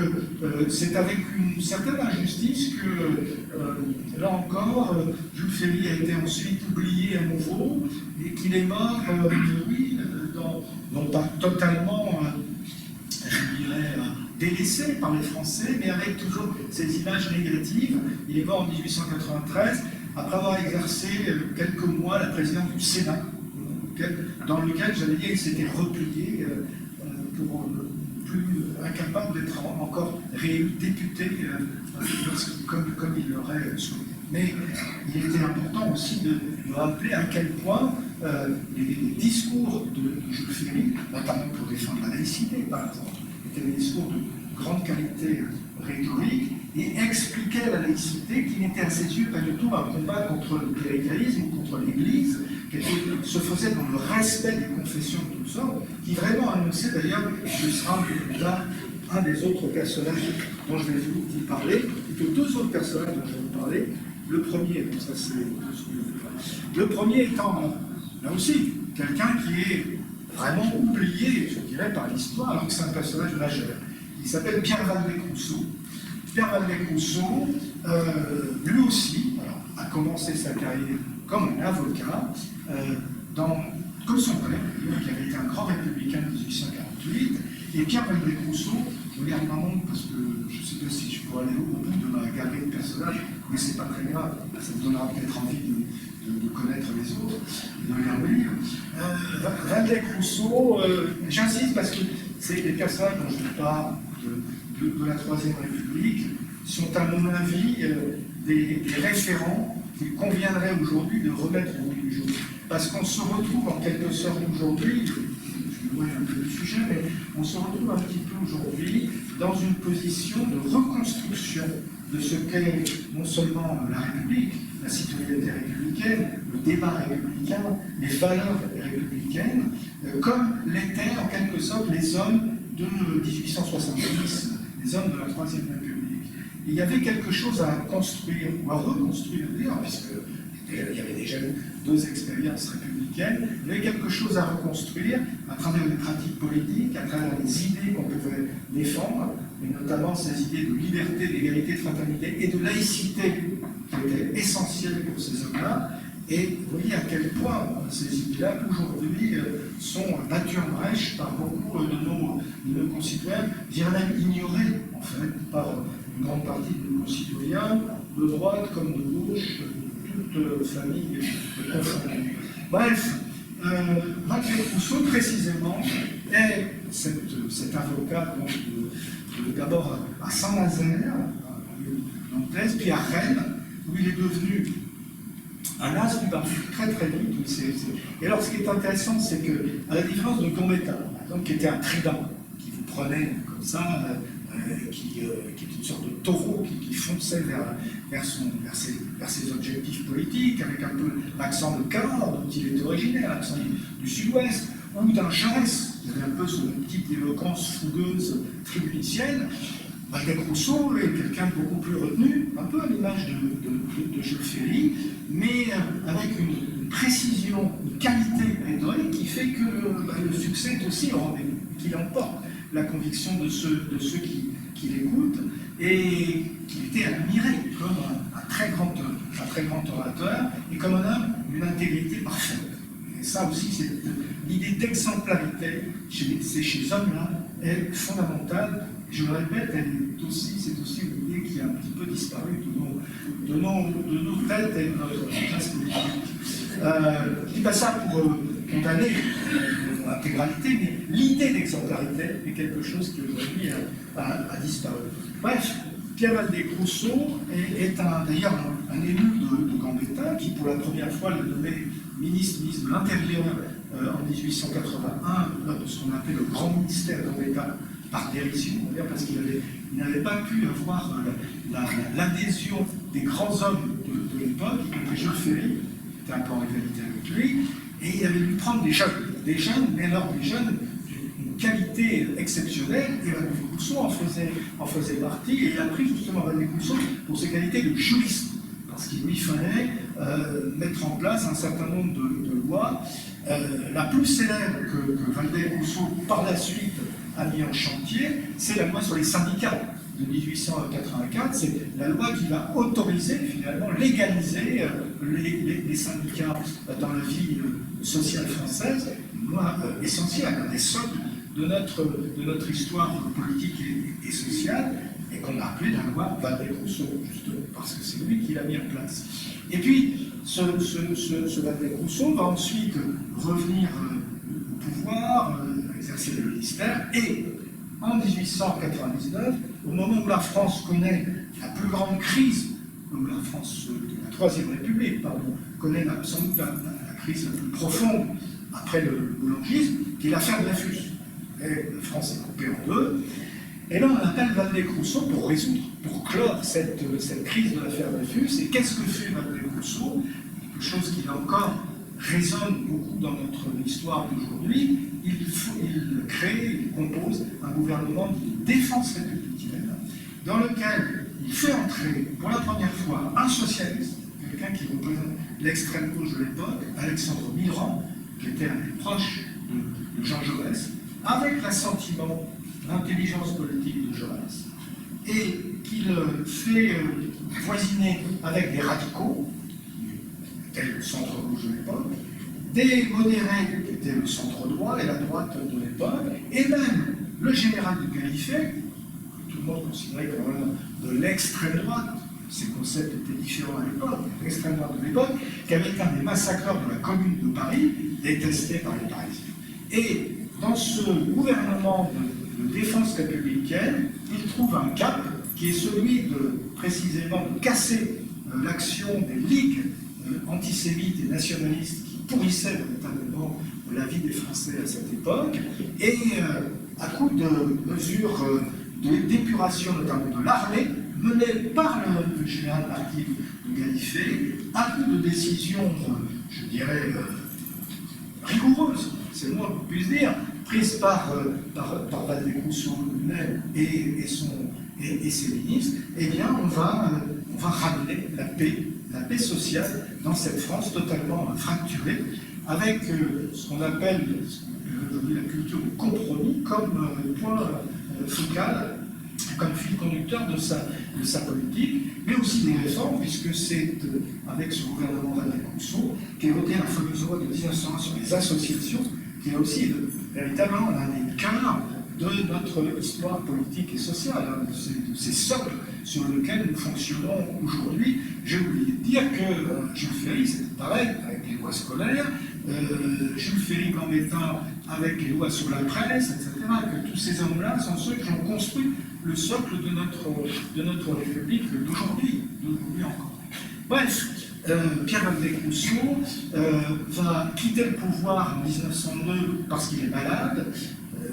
c'est avec une certaine injustice que, là encore, Jules Ferry a été ensuite oublié à nouveau, et qu'il est mort, non pas totalement, je dirais, délaissé par les Français, mais avec toujours ces images négatives. Il est mort en 1893, après avoir exercé quelques mois la présidence du Sénat, dans lequel, j'allais dire, il s'était replié pour plus incapable d'être encore réélu député comme il l'aurait souhaité. Mais il était important aussi de rappeler à quel point les discours de Jules Ferry, notamment pour défendre la laïcité par exemple, étaient des discours de grande qualité rhétorique et expliquaient la laïcité qui n'était à ses yeux pas du tout un combat contre le cléricalisme ou contre l'Église, qui se faisait dans le respect des confessions de toutes sortes, qui vraiment annonçait d'ailleurs, ce sera plus tard un des autres personnages dont je vais vous parler, et que deux autres personnages dont je vais vous parler. Le premier, donc ça c'est le premier étant, là aussi, quelqu'un qui est vraiment oublié, je dirais, par l'histoire, alors que c'est un personnage majeur. Il s'appelle Pierre Valdez-Crousseau. Pierre Valdez-Crousseau, lui aussi, alors, a commencé sa carrière comme un avocat, comme son père, qui avait été un grand républicain de 1848. Et Pierre Valdez-Crousseau, je regarde ma montre parce que je ne sais pas si je pourrais aller au bout de ma galerie de personnages, mais c'est pas très grave, ça me donnera peut-être envie de connaître les autres, de les relire. Valdez-Crousseau, j'insiste parce que c'est les personnages dont je vous parle de la Troisième République, sont à mon avis des référents qu'il conviendrait aujourd'hui de remettre au bout du jour. Parce qu'on se retrouve en quelque sorte aujourd'hui, je me un peu du sujet, mais on se retrouve un petit peu aujourd'hui dans une position de reconstruction de ce qu'est non seulement la République, la citoyenneté républicaine, le débat républicain, les valeurs républicaines, comme l'étaient en quelque sorte les hommes de 1870, les hommes de la Troisième République. Il y avait quelque chose à construire, ou à reconstruire d'ailleurs, puisqu'il y avait déjà eu deux expériences républicaines, il y avait quelque chose à reconstruire à travers les pratiques politiques, à travers les idées qu'on pouvait défendre, et notamment ces idées de liberté, d'égalité, de fraternité et de laïcité qui étaient essentielles pour ces hommes-là. Et vous voyez à quel point ces idées-là, aujourd'hui, sont battues en brèche par beaucoup de nos concitoyens, je dirais même ignorées, en fait, par une grande partie de nos concitoyens, de droite comme de gauche, toute famille confondue. Bref, Valdez-Crousseau, précisément, est cet avocat d'abord à Saint-Nazaire, Nantes, puis à Rennes, où il est devenu un as du parti très très vite. Et alors ce qui est intéressant, c'est que, à la différence de Gambetta, qui était un trident, qui vous prenait comme ça, qui est une sorte de taureau qui fonçait vers ses objectifs politiques, avec un peu l'accent de Cahors, dont il est originaire, l'accent du sud-ouest, ou d'un Jaurès, qui avait un peu son petite éloquence fougueuse tribunicienne. Valdez-Crousseau est quelqu'un de beaucoup plus retenu, un peu à l'image de Jules Ferry, mais avec une précision, une qualité rhétorique qui fait que le succès est aussi au rendez-vous, qu'il emporte la conviction de ceux qui l'écoutent, et qu'il était admiré comme un très grand orateur, et comme un homme d'une intégrité parfaite. Et ça aussi, l'idée d'exemplarité chez ces hommes-là est fondamentale. Je le répète, c'est aussi une idée qui a un petit peu disparu de nos têtes et de notre classe politique. Je dis pas ça pour condamner l'intégralité, mais l'idée d'exemplarité est quelque chose qui aujourd'hui a disparu. Bref, Pierre Valdez-Crousseau est d'ailleurs un élu de Gambetta qui, pour la première fois, l'a nommé ministre de l'Intérieur en 1881, lors de ce qu'on appelait le grand ministère Gambetta, par dérision, parce qu'il n'avait pas pu avoir l'adhésion des grands hommes de l'époque, y compris Jules Ferry, qui était un peu en rivalité avec lui, et il avait dû prendre des jeunes, mais alors des jeunes d'une qualité exceptionnelle, et Valdez-Crousseau en faisait partie, et il a pris justement Valdez-Crousseau pour ses qualités de juriste, parce qu'il lui fallait mettre en place un certain nombre de lois. La plus célèbre que Valdez-Crousseau, par la suite, a mis en chantier, c'est la loi sur les syndicats de 1884. C'est la loi qui va autoriser, finalement, légaliser les syndicats dans la vie sociale française, une loi essentielle, un des socles de notre histoire politique et sociale, et qu'on a appelé la loi Valdez-Crousseau, justement, parce que c'est lui qui l'a mis en place. Et puis, ce Valdez-Crousseau va ensuite revenir au pouvoir, exercer le ministère, et en 1899, au moment où la France connaît la plus grande crise, où la France de la Troisième République, pardon, connaît sans doute la crise la plus profonde après le boulangisme, qui est l'affaire Dreyfus. Et la France est coupée en deux. Et là, on appelle Waldeck-Rousseau pour résoudre, pour clore cette crise de l'affaire Dreyfus. Et qu'est-ce que fait Waldeck-Rousseau? Quelque chose qui, là encore, résonne beaucoup dans notre histoire d'aujourd'hui. Il crée, il compose un gouvernement de défense républicaine dans lequel il fait entrer pour la première fois un socialiste, quelqu'un qui représente l'extrême gauche de l'époque, Alexandre Millerand, qui était un des proches de Jean Jaurès, avec l'assentiment, l'intelligence politique de Jaurès, et qu'il fait voisiner avec des radicaux, qui étaient le centre-gauche de l'époque, des modérés, qui étaient le centre-droit et la droite de l'époque, et même le général du Califet, que tout le monde considérait comme de l'extrême droite, ces concepts étaient différents à l'époque, l'extrême droite de l'époque, qui avait été un des massacreurs de la Commune de Paris, détesté par les Parisiens. Et dans ce gouvernement de défense républicaine, il trouve un cap qui est celui précisément de casser l'action des ligues antisémites et nationalistes qui pourrissaient véritablement la vie des Français à cette époque, et à coup de mesures d'épuration, notamment de l'armée, menées par le général Marquis de Galifet, à coup de décisions, je dirais, rigoureuses, c'est le moins qu'on puisse dire, prises par Waldeck-Rousseau lui-même et ses ministres, eh bien, on va ramener la paix sociale dans cette France totalement fracturée, avec ce qu'on appelle aujourd'hui la culture du compromis comme point focal, comme fil conducteur de sa politique, mais aussi des réformes, puisque c'est avec ce gouvernement Waldeck-Rousseau qui a voté la fameuse loi de 1901 sur les associations, qui est aussi véritablement l'un des cœurs de notre histoire politique et sociale, hein, de ces socles sur lesquels nous fonctionnons aujourd'hui. J'ai oublié de dire que Jules Ferry, c'était pareil, avec les lois scolaires, Jules Ferry Gambetta avec les lois sur la presse, etc., que tous ces hommes-là sont ceux qui ont construit le socle de notre République d'aujourd'hui encore. Bref, Pierre Waldeck-Rousseau va quitter le pouvoir en 1902 parce qu'il est malade,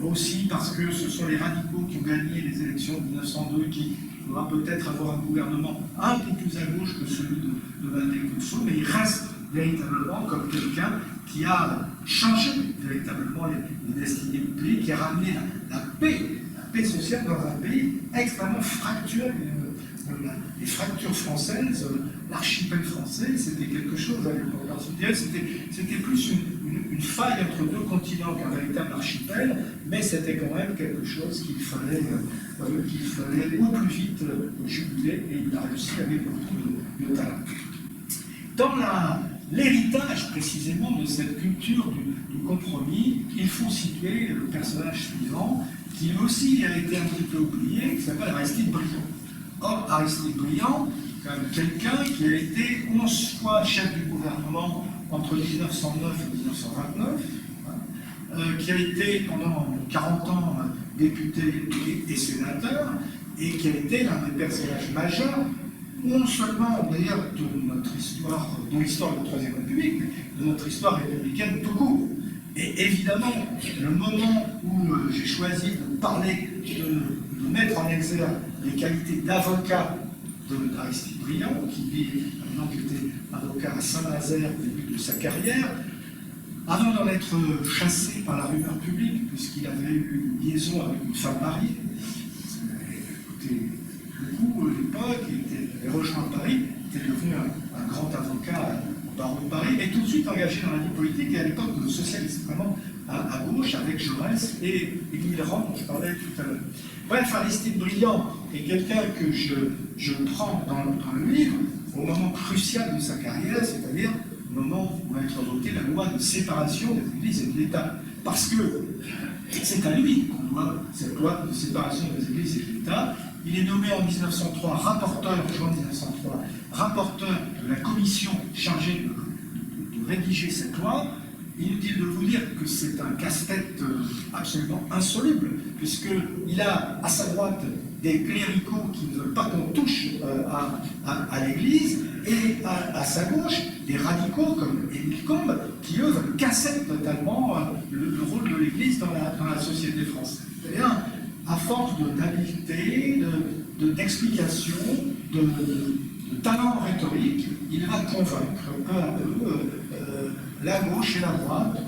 aussi parce que ce sont les radicaux qui ont gagné les élections de 1902 qui va peut-être avoir un gouvernement un peu plus à gauche que celui de Waldeck-Rousseau, mais il reste véritablement comme quelqu'un qui a changé véritablement les destinées du pays, qui a ramené la paix sociale dans un pays extrêmement fracturé. Les fractures françaises, l'archipel français, c'était quelque chose à l'époque. C'était plus une faille entre deux continents qu'un véritable archipel, mais c'était quand même quelque chose qu'il fallait au plus vite juguler, et il a réussi avec beaucoup de talent. Dans l'héritage précisément de cette culture du compromis, il faut situer le personnage suivant, qui aussi a été un petit peu oublié, qui s'appelle Aristide Briand. Or, Aristide Briand, quand même quelqu'un qui a été 11 fois chef du gouvernement entre 1909 et 1929, qui a été pendant 40 ans député et sénateur, et qui a été l'un des personnages majeurs, non seulement d'ailleurs de notre histoire, de l'histoire de la Troisième République, mais de notre histoire républicaine tout court. Et évidemment, le moment où j'ai choisi de parler, de mettre en exergue les qualités d'avocat d'Aristide Briand, qui était avocat à Saint-Nazaire au début de sa carrière, avant d'en être chassé par la rumeur publique, puisqu'il avait eu une liaison avec une femme mariée, beaucoup à l'époque, il avait rejoint Paris, était devenu un grand avocat au barreau de Paris, et tout de suite engagé dans la vie politique, et à l'époque socialiste, vraiment à gauche, avec Jaurès et Mitterrand, dont je parlais tout à l'heure. Bref, Aristide Briand est quelqu'un que je prends dans le livre au moment crucial de sa carrière, c'est-à-dire au moment où va être votée la loi de séparation des églises et de l'État. Parce que c'est à lui qu'on doit cette loi de séparation des églises et de l'État. Il est nommé en 1903 rapporteur, en juin 1903, rapporteur de la commission chargée de rédiger cette loi. inutile de vous dire que c'est un casse-tête absolument insoluble, puisqu'il a à sa droite des cléricaux qui ne veulent pas qu'on touche à l'Église, et à sa gauche, des radicaux comme Émile Combes, qui eux veulent casser totalement le rôle de l'Église dans la société française. C'est-à-dire, à force d'habileté, d'explication, de talent rhétorique, il va convaincre peu à peu la gauche et la droite.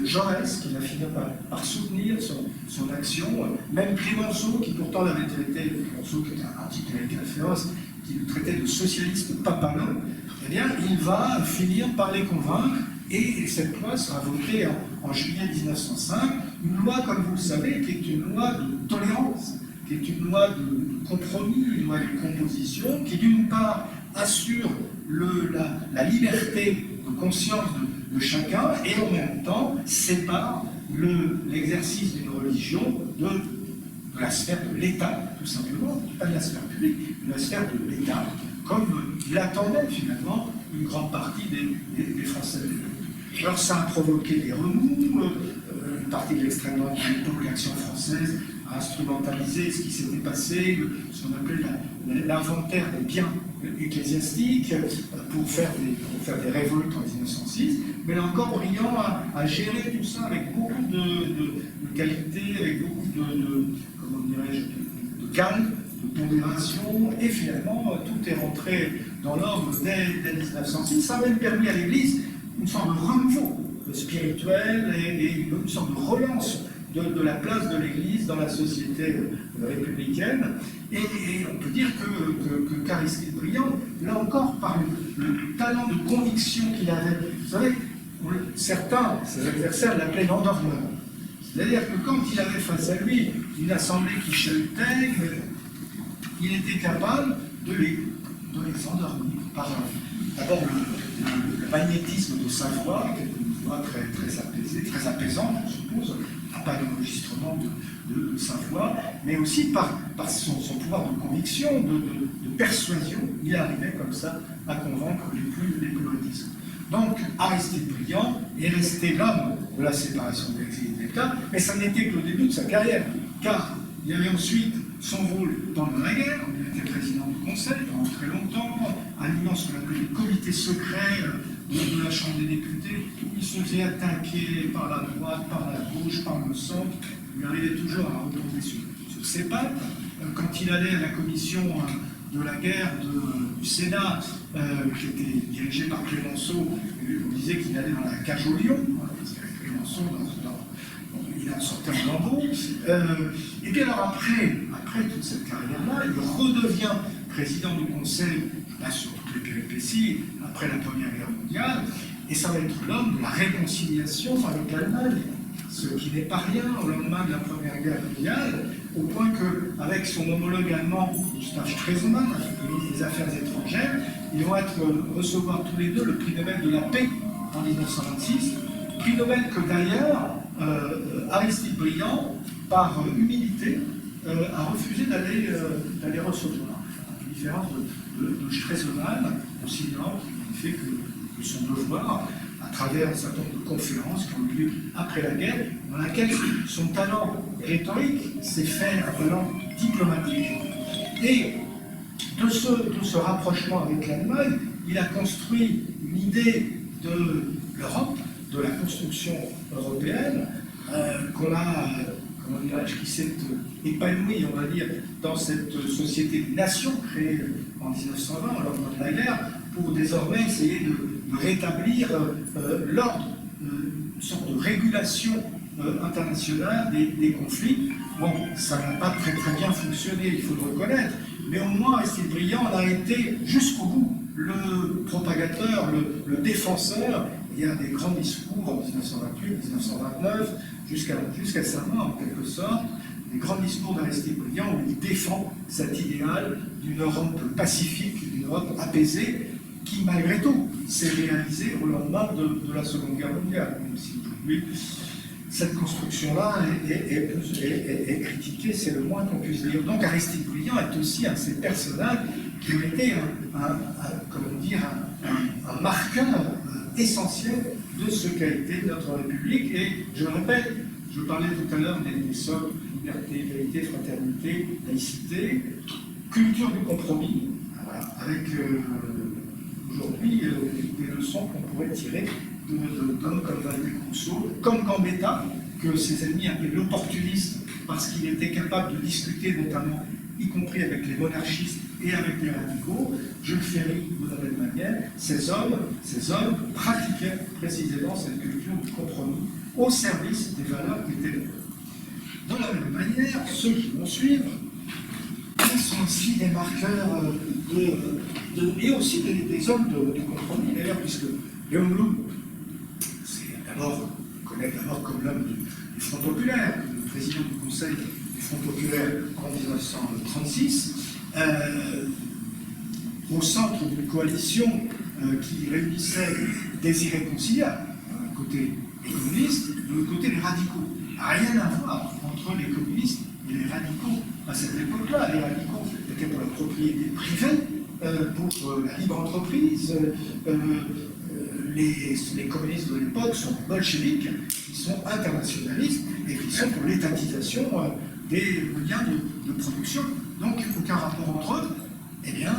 Jaurès, qui va finir par soutenir son action, même Clémenceau, qui pourtant avait traité, Clémenceau qui était un anticlérical féroce, qui le traitait de socialiste papalin, eh bien, il va finir par les convaincre, et cette loi sera votée en juillet 1905, une loi, comme vous le savez, qui est une loi de tolérance, qui est une loi de compromis, une loi de composition, qui d'une part assure la liberté de conscience de chacun, et en même temps sépare l'exercice d'une religion de la sphère de l'État, tout simplement, pas de la sphère publique, de la sphère de l'État, comme l'attendait finalement une grande partie des Français. Alors ça a provoqué des remous, une partie de l'extrême droite de l'époque, l'Action française, a instrumentalisé ce qui s'était passé, ce qu'on appelait l'inventaire des biens ecclésiastiques, pour faire des révoltes en 1906, mais là encore, Briand a géré tout ça avec beaucoup de qualité, avec beaucoup de calme, de pondération, et finalement, tout est rentré dans l'ordre dès 1906. Ça a même permis à l'Église une sorte de renouveau spirituel et une sorte de relance de la place de l'Église dans la société républicaine. Et on peut dire qu'Aristide Briand, là encore, par le talent de conviction qu'il avait, vous savez, certains, ses adversaires, l'appelaient l'endormeur. C'est-à-dire que quand il avait face à lui une assemblée qui chahutait, il était capable de les endormir par d'abord le magnétisme de sa voix, qui est une voix très apaisée, très apaisante, je suppose, pas d'enregistrement de sa voix, mais aussi par son pouvoir de conviction, de persuasion. Il arrivait comme ça à convaincre les plus réticents. Donc Aristide Briand est resté l'homme de la séparation de l'Église et de l'État, mais ça n'était que le début de sa carrière, car il y avait ensuite son rôle pendant la guerre. Il était président du Conseil pendant très longtemps, animant ce qu'on appelait les comités secrets de la Chambre des députés. Il se faisait attaquer par la droite, par la gauche, par le centre. Il arrivait toujours à retomber sur ses pattes. Quand il allait à la commission de la guerre du Sénat, qui était dirigée par Clémenceau, on disait qu'il allait dans la cage au lion, parce qu'avec Clémenceau, il en sortait un lambeau. Et puis alors après toute cette carrière-là, il redevient président du Conseil, là sur toutes les péripéties, après la Première Guerre mondiale, et ça va être l'homme de la réconciliation avec l'Allemagne, ce qui n'est pas rien au lendemain de la Première Guerre mondiale, au point qu'avec son homologue allemand, Gustav Stresemann, ministre des Affaires étrangères, ils vont recevoir tous les deux le prix Nobel de la paix en 1926, prix Nobel que d'ailleurs Aristide Briand, par humilité, a refusé d'aller recevoir, à la différence de Stresemann, considérant qu'il fait que son devoir, à travers un certain nombre de conférences qui ont eu lieu après la guerre, dans laquelle son talent rhétorique s'est fait un talent diplomatique. Et de ce rapprochement avec l'Allemagne, il a construit une idée de l'Europe, de la construction européenne, qui s'est épanouie, on va dire, dans cette société des nations créée en 1920, au lendemain de la guerre, pour désormais essayer de rétablir l'ordre, une sorte de régulation internationale des conflits. Bon, ça n'a pas très bien fonctionné, il faut le reconnaître, mais au moins Aristide Briand en a été jusqu'au bout le propagateur, le défenseur. Il y a des grands discours en 1928, 1929, jusqu'à sa mort en quelque sorte, des grands discours d'Aristide Briand où il défend cet idéal d'une Europe pacifique, d'une Europe apaisée, qui malgré tout s'est réalisée au lendemain de la Seconde Guerre mondiale, même si aujourd'hui cette construction-là est critiquée, c'est le moins qu'on puisse dire. Donc Aristide Briand est aussi un de ces personnages qui ont été comment dire, un marqueur essentiel de ce qu'a été notre République. Et je le répète, je parlais tout à l'heure des socles, liberté, égalité, fraternité, laïcité, culture du compromis, voilà, avec aujourd'hui des leçons qu'on pourrait tirer d'hommes comme Valéry Rousseau, comme Gambetta, que ses ennemis appelaient l'opportuniste, parce qu'il était capable de discuter notamment, y compris avec les monarchistes et avec les radicaux. Jules Ferry, de la même manière, ces hommes pratiquaient précisément cette culture du compromis au service des valeurs qui étaient les leurs. De la même manière, ceux qui vont suivre, ils sont aussi des marqueurs et aussi des hommes de compromis, d'ailleurs, puisque Léon Blum, on connaît d'abord comme l'homme du Front populaire, le président du Conseil du Front populaire en 1936, au centre d'une coalition qui réunissait des irréconciliables, d'un côté les communistes, de l'autre côté les radicaux. Rien à voir entre les communistes et les radicaux à cette époque-là. Les radicaux étaient pour la propriété privée, pour la libre entreprise. Les communistes de l'époque sont bolcheviques, qui sont internationalistes et qui sont pour l'étatisation des moyens de production. Donc aucun rapport entre eux. Eh bien,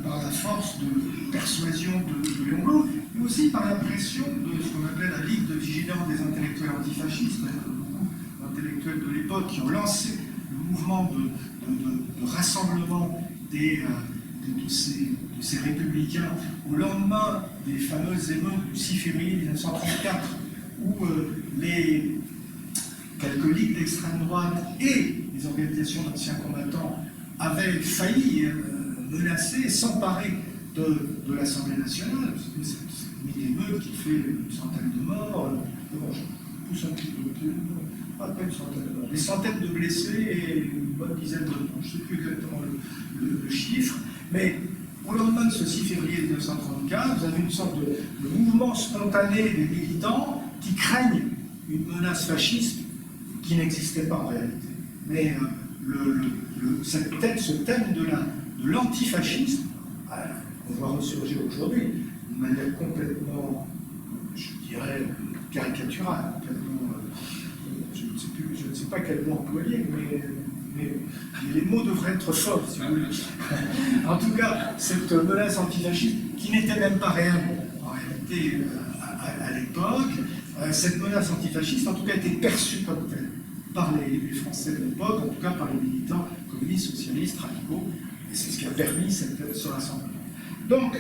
par la force de persuasion de Léon Blum, mais aussi par la pression de ce qu'on appelait la Ligue de vigilance des intellectuels antifascistes, beaucoup d'intellectuels de l'époque qui ont lancé le mouvement de rassemblement de ces républicains au lendemain des fameuses émeutes du 6 février 1934, où les quelques ligues d'extrême droite et les organisations d'anciens combattants avaient failli menacer, s'emparer de l'Assemblée nationale. C'est une émeute qui fait une centaine de morts, je pousse un petit peu plus, pas une centaine de morts, des centaines de blessés et une bonne dizaine de morts. Je ne sais plus exactement le chiffre, mais au lendemain de ce 6 février 1934, vous avez une sorte de mouvement spontané des militants qui craignent une menace fasciste qui n'existait pas en réalité. Mais ce thème de l'antifascisme, on voit ressurgir aujourd'hui d'une manière complètement, je dirais, caricaturale, complètement, je ne sais pas quel mot employer, mais les mots devraient être forts, si vous voulez. En tout cas, cette menace antifasciste, qui n'était même pas réelle en réalité à l'époque, cette menace antifasciste, en tout cas, était perçue comme telle par les Français de l'époque, en tout cas par les militants communistes, socialistes, radicaux, et c'est ce qui a permis ce rassemblement. Donc,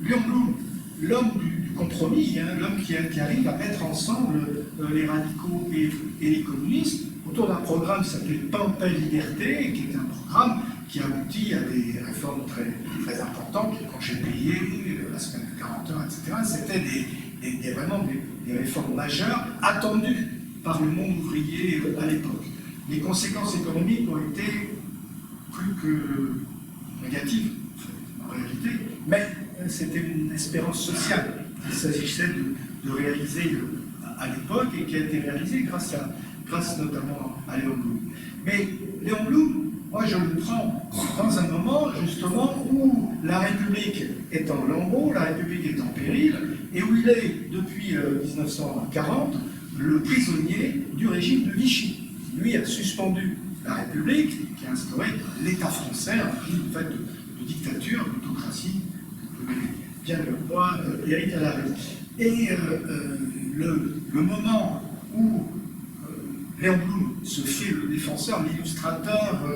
Léon Blum, l'homme du compromis, l'homme qui arrive à mettre ensemble les radicaux et les communistes autour d'un programme qui s'appelait Pain, Paix, Liberté, qui est un programme qui aboutit à des réformes très, très importantes, les congés payés, la semaine de 40 heures, etc. C'était vraiment des réformes majeures attendues par le monde ouvrier à l'époque. Les conséquences économiques ont été plus que négatives, en réalité, mais c'était une espérance sociale qu'il s'agissait de réaliser à l'époque et qui a été réalisée grâce notamment à Léon Blum. Mais Léon Blum, moi je le prends dans un moment justement où la République est en lambeaux, la République est en péril, et où il est, depuis 1940, le prisonnier du régime de Vichy. Lui a suspendu la République, qui a instauré l'État français, un régime en fait de dictature, d'autocratie, que connaît bien le roi Éric Alary. Et le moment où Léon Blum se fait le défenseur, l'illustrateur,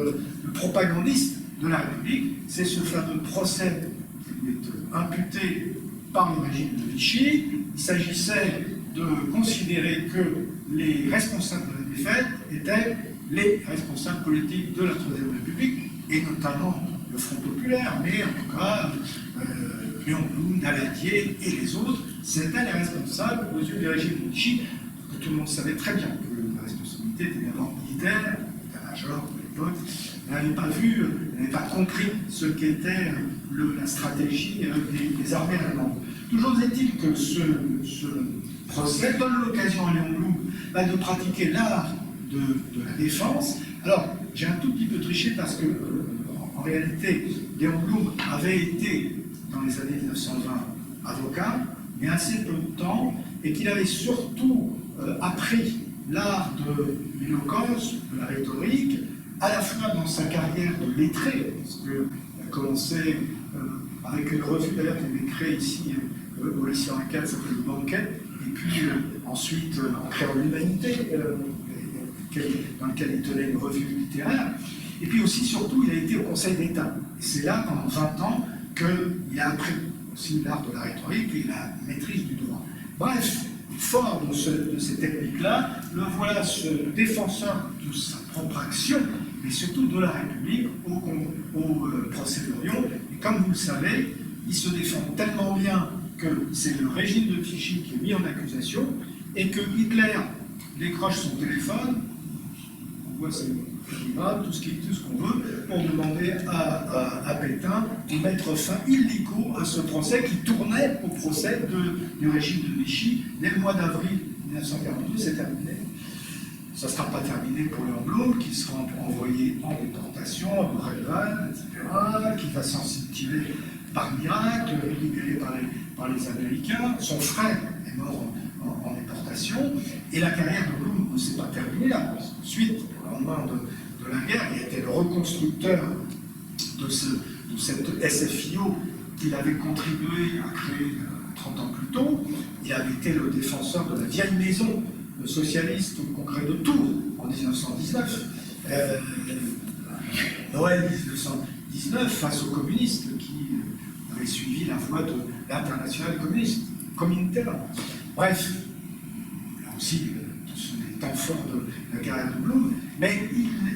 le propagandiste de la République, c'est ce fameux procès qui lui est imputé par le régime de Vichy. Il s'agissait de considérer que les responsables de la défaite étaient les responsables politiques de la Troisième République, et notamment le Front populaire, mais en tout cas, Léon Blum, Daladier et les autres, c'étaient les responsables aux yeux du régime de Vichy, que tout le monde savait très bien que la responsabilité était d'abord militaire, l'état-major de l'époque, n'avait pas compris ce qu'était la stratégie des armées allemandes. Toujours est-il que ce procès donne l'occasion à Léon Blum de pratiquer l'art de la défense. Alors, j'ai un tout petit peu triché parce que, en réalité, Léon Blum avait été, dans les années 1920, avocat, mais assez peu de temps, et qu'il avait surtout appris l'art de l'éloquence, de la rhétorique, à la fois dans sa carrière de lettré, parce qu'il a commencé avec une revue d'ailleurs qu'on créée ici au lycée Rancal, ça s'appelle Le Banquet, et puis ensuite en créant l'Humanité, dans lequel il tenait une revue littéraire. Et puis aussi, surtout, il a été au Conseil d'État. Et c'est là, pendant 20 ans, qu'il a appris aussi l'art de la rhétorique et la maîtrise du droit. Bref, fort de ces techniques-là, le voilà ce défenseur de sa propre action, mais surtout de la République au procès d'Orion. Et comme vous le savez, il se défend tellement bien que c'est le régime de Vichy qui est mis en accusation et que Hitler décroche son téléphone, on voit c'est tout ce qu'on veut, pour demander à Pétain de mettre fin illico à ce procès qui tournait au procès du régime de Vichy. Dès le mois d'avril 1942, c'est terminé. Ça ne sera pas terminé pour Léon Blum, qui sera envoyé en déportation à Buchenwald, etc., qui va s'en tirer par miracle, libéré par les Américains. Son frère est mort en déportation, et la carrière de Blum ne s'est pas terminée là. Ensuite, au lendemain de la guerre, il était le reconstructeur de cette SFIO qu'il avait contribué à créer 30 ans plus tôt. Il avait été le défenseur de la vieille maison socialiste au congrès de Tours en 1919. Noël 1919 face aux communistes qui avaient suivi la voie de l'international communiste, Comintern. Bref, là aussi, ce sont des temps forts de la carrière de Blum, mais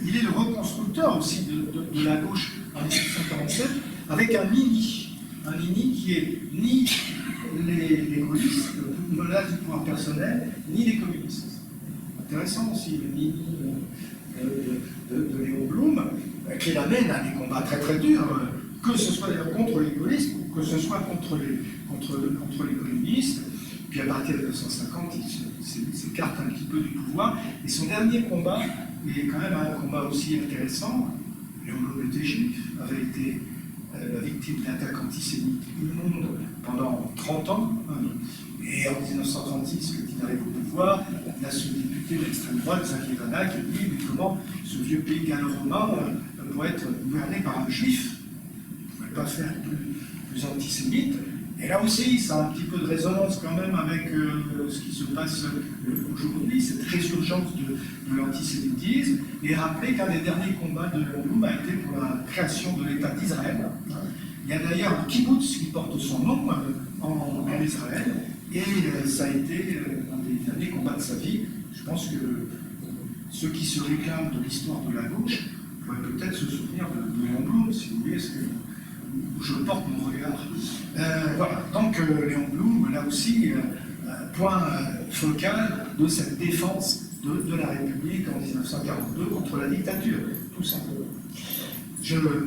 il est le reconstructeur aussi de la gauche en 1947 avec un Mini qui est ni les gaullistes, le menace du pouvoir personnel, ni les communistes. Intéressant aussi le Mini de Léon Blum, qui l'amène à des combats très très durs, que ce soit contre les gaullistes ou que ce soit contre les communistes. Puis à partir de 1950, il s'écarte un petit peu du pouvoir. Et son dernier combat est quand même un combat aussi intéressant. Léon Blum était juif, avait été la victime d'attaques antisémites immondes pendant 30 ans. Et en 1936, quand il arrive au pouvoir, il a ce député d'extrême droite, Xavier Vanna, qui dit mais comment ce vieux pays gallo-romain pourrait être gouverné par un juif? Il ne pouvait pas faire plus antisémite. Et là aussi, ça a un petit peu de résonance quand même avec ce qui se passe aujourd'hui, cette résurgence de l'antisémitisme, et rappeler qu'un des derniers combats de Léon Blum a été pour la création de l'État d'Israël. Il y a d'ailleurs un kibbutz qui porte son nom en Israël, et ça a été un des derniers combats de sa vie. Je pense que ceux qui se réclament de l'histoire de la gauche pourraient peut-être se souvenir de Léon Blum, si vous voulez, où je porte mon regard. Voilà, donc Léon Blum, là aussi, point focal de cette défense de la République en 1942 contre la dictature, tout simplement.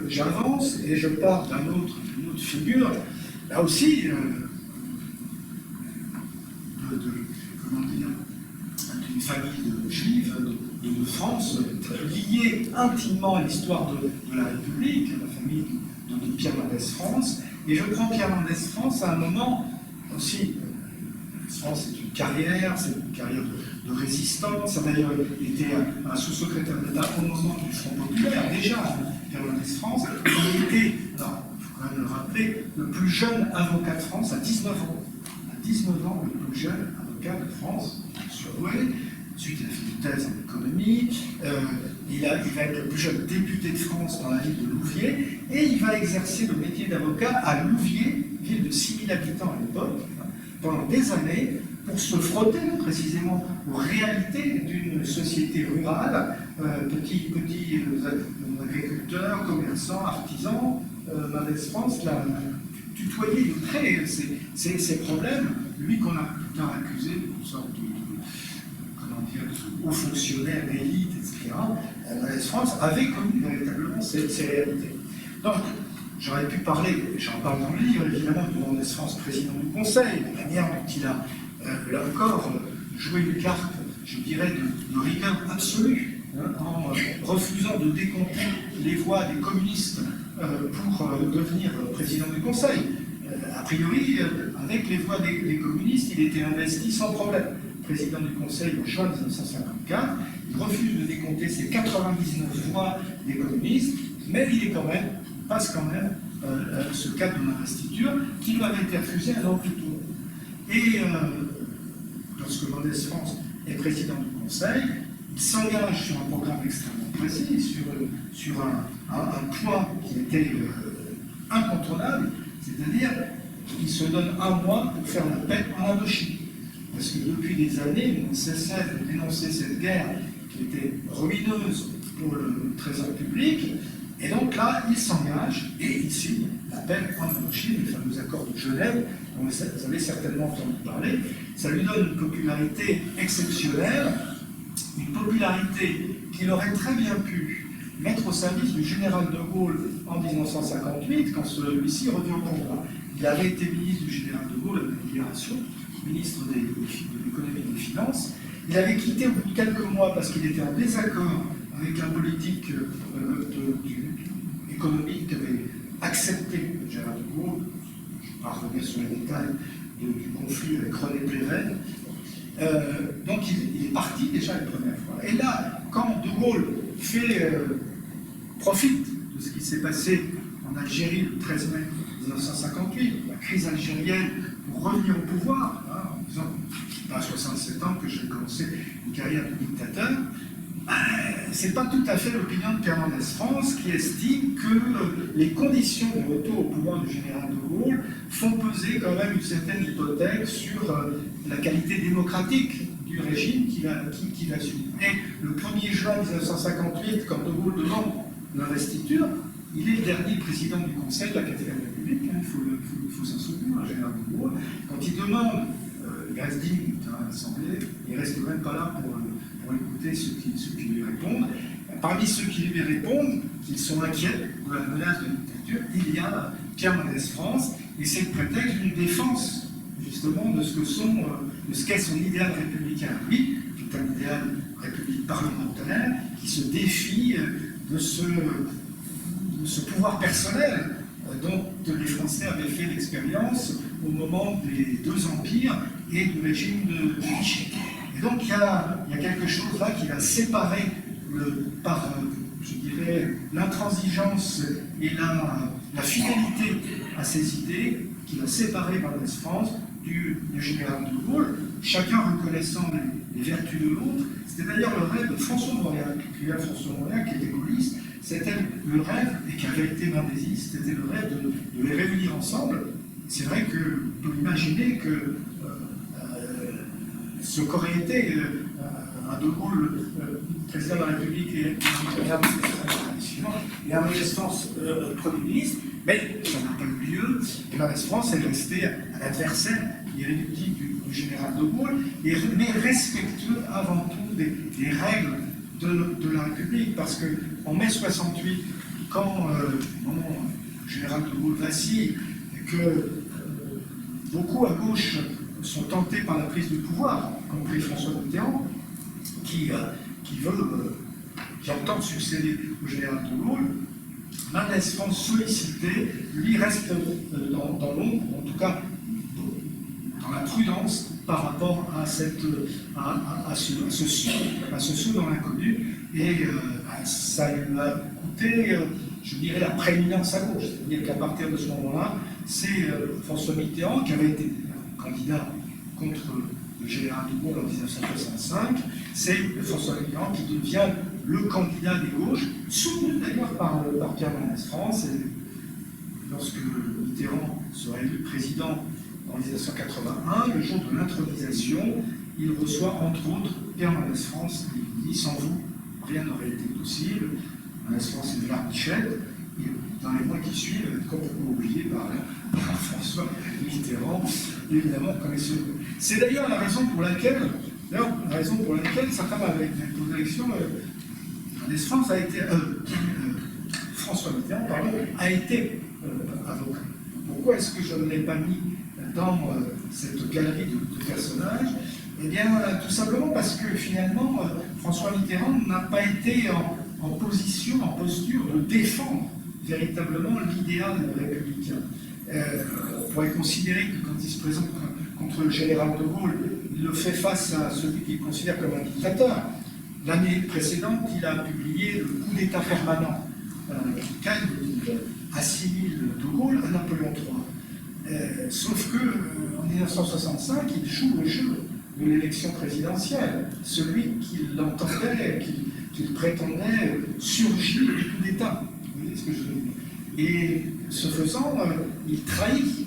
J'avance et je pars d'une autre figure, là aussi, d'une famille de juifs de France, liée intimement à l'histoire de la République, la famille de Pierre Mendès France. Et je prends Pierre Mendès France à un moment aussi. France, c'est une carrière de résistance. Ça a d'ailleurs été un sous-secrétaire d'État au moment du Front populaire, déjà, Pierre Mendès France. Il était, alors, il faut quand même le rappeler, le plus jeune avocat de France à 19 ans. À 19 ans, le plus jeune avocat de France, surdoué. Ensuite, il a fait une thèse en économie. Il va être le plus jeune député de France dans la ville de Louviers. Et il va exercer le métier d'avocat à Louviers, ville de 6000 habitants à l'époque, pendant des années, pour se frotter précisément aux réalités d'une société rurale, petits agriculteurs, commerçants, artisans. Mendès France l'a tutoyé de près ces problèmes, lui qu'on a plus tard accusé d'une sorte de hauts fonctionnaires, d'élite, etc. Mendès France avait connu véritablement ces réalités. Donc, j'aurais pu parler, j'en parle dans le livre, évidemment, de Mendès France, président du Conseil, de la manière dont il a, là encore, joué une carte, je dirais, de rigueur absolue, en refusant de décompter les voix des communistes pour devenir président du Conseil. A priori, avec les voix des communistes, il était investi sans problème. Président du Conseil en juin 1954, il refuse de décompter ses 99 voix des communistes, mais il passe quand même ce cap de l'investiture qui lui avait été refusé un an plus tôt. Et lorsque Mendès France est président du Conseil, il s'engage sur un programme extrêmement précis, sur un point qui était incontournable, c'est-à-dire qu'il se donne un mois pour faire la paix en Indochine. Parce que depuis des années, on ne cessait de dénoncer cette guerre qui était ruineuse pour le trésor public. Et donc là, il s'engage et il signe la paix en Indochine, le fameux accord de Genève, dont vous avez certainement entendu parler. Ça lui donne une popularité exceptionnelle, une popularité qu'il aurait très bien pu mettre au service du général de Gaulle en 1958, quand celui-ci revient au pouvoir. Il avait été ministre du général de Gaulle à la Libération, ministre de l'économie et des finances. Il avait quitté au bout de quelques mois parce qu'il était en désaccord avec la politique économique qu'avait accepté le général de Gaulle. Je ne vais pas revenir sur les détails du conflit avec René Pleven. Donc il est parti déjà une première fois. Et là, quand de Gaulle profite de ce qui s'est passé en Algérie le 13 mai 1958, la crise algérienne, pour revenir au pouvoir, en disant à 67 ans que j'ai commencé une carrière de dictateur, c'est pas tout à fait l'opinion de Pierre Mendès France qui estime que les conditions de retour au pouvoir du général de Gaulle font peser quand même une certaine hypothèque sur la qualité démocratique du régime qu'il a suivi. Et le 1er juin 1958, quand de Gaulle demande l'investiture, il est le dernier président du Conseil de la 4e République, il faut s'en souvenir, le général de Gaulle. Quand il demande, il reste 10 minutes à l'Assemblée, il ne reste même pas là pour écouter ceux qui lui répondent. Parmi ceux qui lui répondent, qu'ils sont inquiets de la menace de dictature, il y a Pierre Mendès France, et c'est le prétexte d'une défense, justement, de ce qu'est son idéal républicain. Lui, qui est un idéal république parlementaire, qui se défie de ce pouvoir personnel dont les Français avaient fait l'expérience au moment des deux empires et du régime de Vichy. Et donc il y a quelque chose là qui va séparer par, je dirais, l'intransigeance et la fidélité à ses idées, qui va séparer Mendès France du général de Gaulle, chacun reconnaissant les vertus de l'autre. C'était d'ailleurs le rêve de François Mauriac, qui était gaulliste. C'était le rêve, et qui avait été mendésiste, c'était le rêve de les réunir ensemble. C'est vrai qu'on peut imaginer que ce qu'aurait été un de Gaulle, président de la République et un Mendès France Premier ministre, mais ça n'a pas eu lieu. Et Mendès France est resté à l'adversaire irréductible du général de Gaulle, mais respectueux avant tout des règles de la République, parce qu'en mai 68, quand le général de Gaulle vacille, et que beaucoup à gauche sont tentés par la prise du pouvoir, y compris François Mitterrand, qui entend succéder au général de Gaulle, Mendès France sollicité, lui reste dans l'ombre, en tout cas dans la prudence par rapport à ce saut dans l'inconnu, et ça lui a coûté, je dirais, la prééminence à gauche. C'est-à-dire qu'à partir de ce moment-là, c'est François Mitterrand, qui avait été candidat contre le général de Gaulle en 1965, c'est François Mitterrand qui devient le candidat des gauches, soutenu d'ailleurs par Pierre Mendès France. Et lorsque Mitterrand sera élu président en 1981, le jour de l'intronisation, il reçoit entre autres Pierre Mendès France, et il dit « Sans vous, rien n'aurait été possible ». Mendès France est de l'Arbichette, et dans les mois qui suivent, elle est complètement oubliée par François Mitterrand, évidemment, connaissez. C'est d'ailleurs la raison pour laquelle, certains m'avaient posé la question, Mendès France a été, François Mitterrand, pardon, a été avocat. Pourquoi est-ce que je ne l'ai pas mis dans cette galerie de personnages? Eh bien, tout simplement parce que finalement, François Mitterrand n'a pas été en posture de défendre véritablement l'idéal républicain. On pourrait considérer que quand il se présente contre le général de Gaulle, il le fait face à celui qu'il considère comme un dictateur. L'année précédente, il a publié le coup d'État permanent, lequel assimile de Gaulle à Napoléon III. Sauf que en 1965, il joue le jeu de l'élection présidentielle, celui qu'il entendait, qu'il prétendait surgir du coup d'État. Vous voyez ce que je veux dire? Et ce faisant, il trahit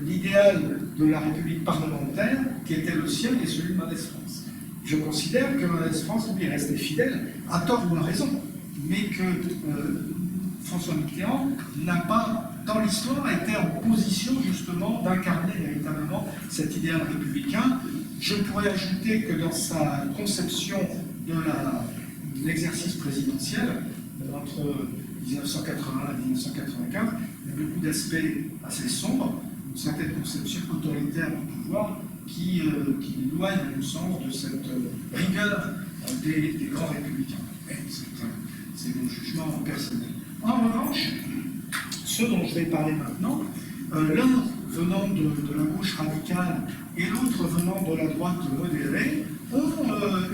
l'idéal de la République parlementaire qui était le sien et celui de Mendès France. Je considère que Mendès France lui est resté fidèle, à tort ou à raison, mais que François Mitterrand n'a pas, dans l'histoire, été en position justement d'incarner véritablement cet idéal républicain. Je pourrais ajouter que dans sa conception de l'exercice présidentiel, entre 1981 et 1984, il y a beaucoup d'aspects assez sombres, une certaine conception autoritaire du pouvoir qui éloigne le sens de cette rigueur des grands républicains. C'est mon jugement personnel. En revanche, ceux dont je vais parler maintenant, l'un venant de la gauche radicale et l'autre venant de la droite modérée, ont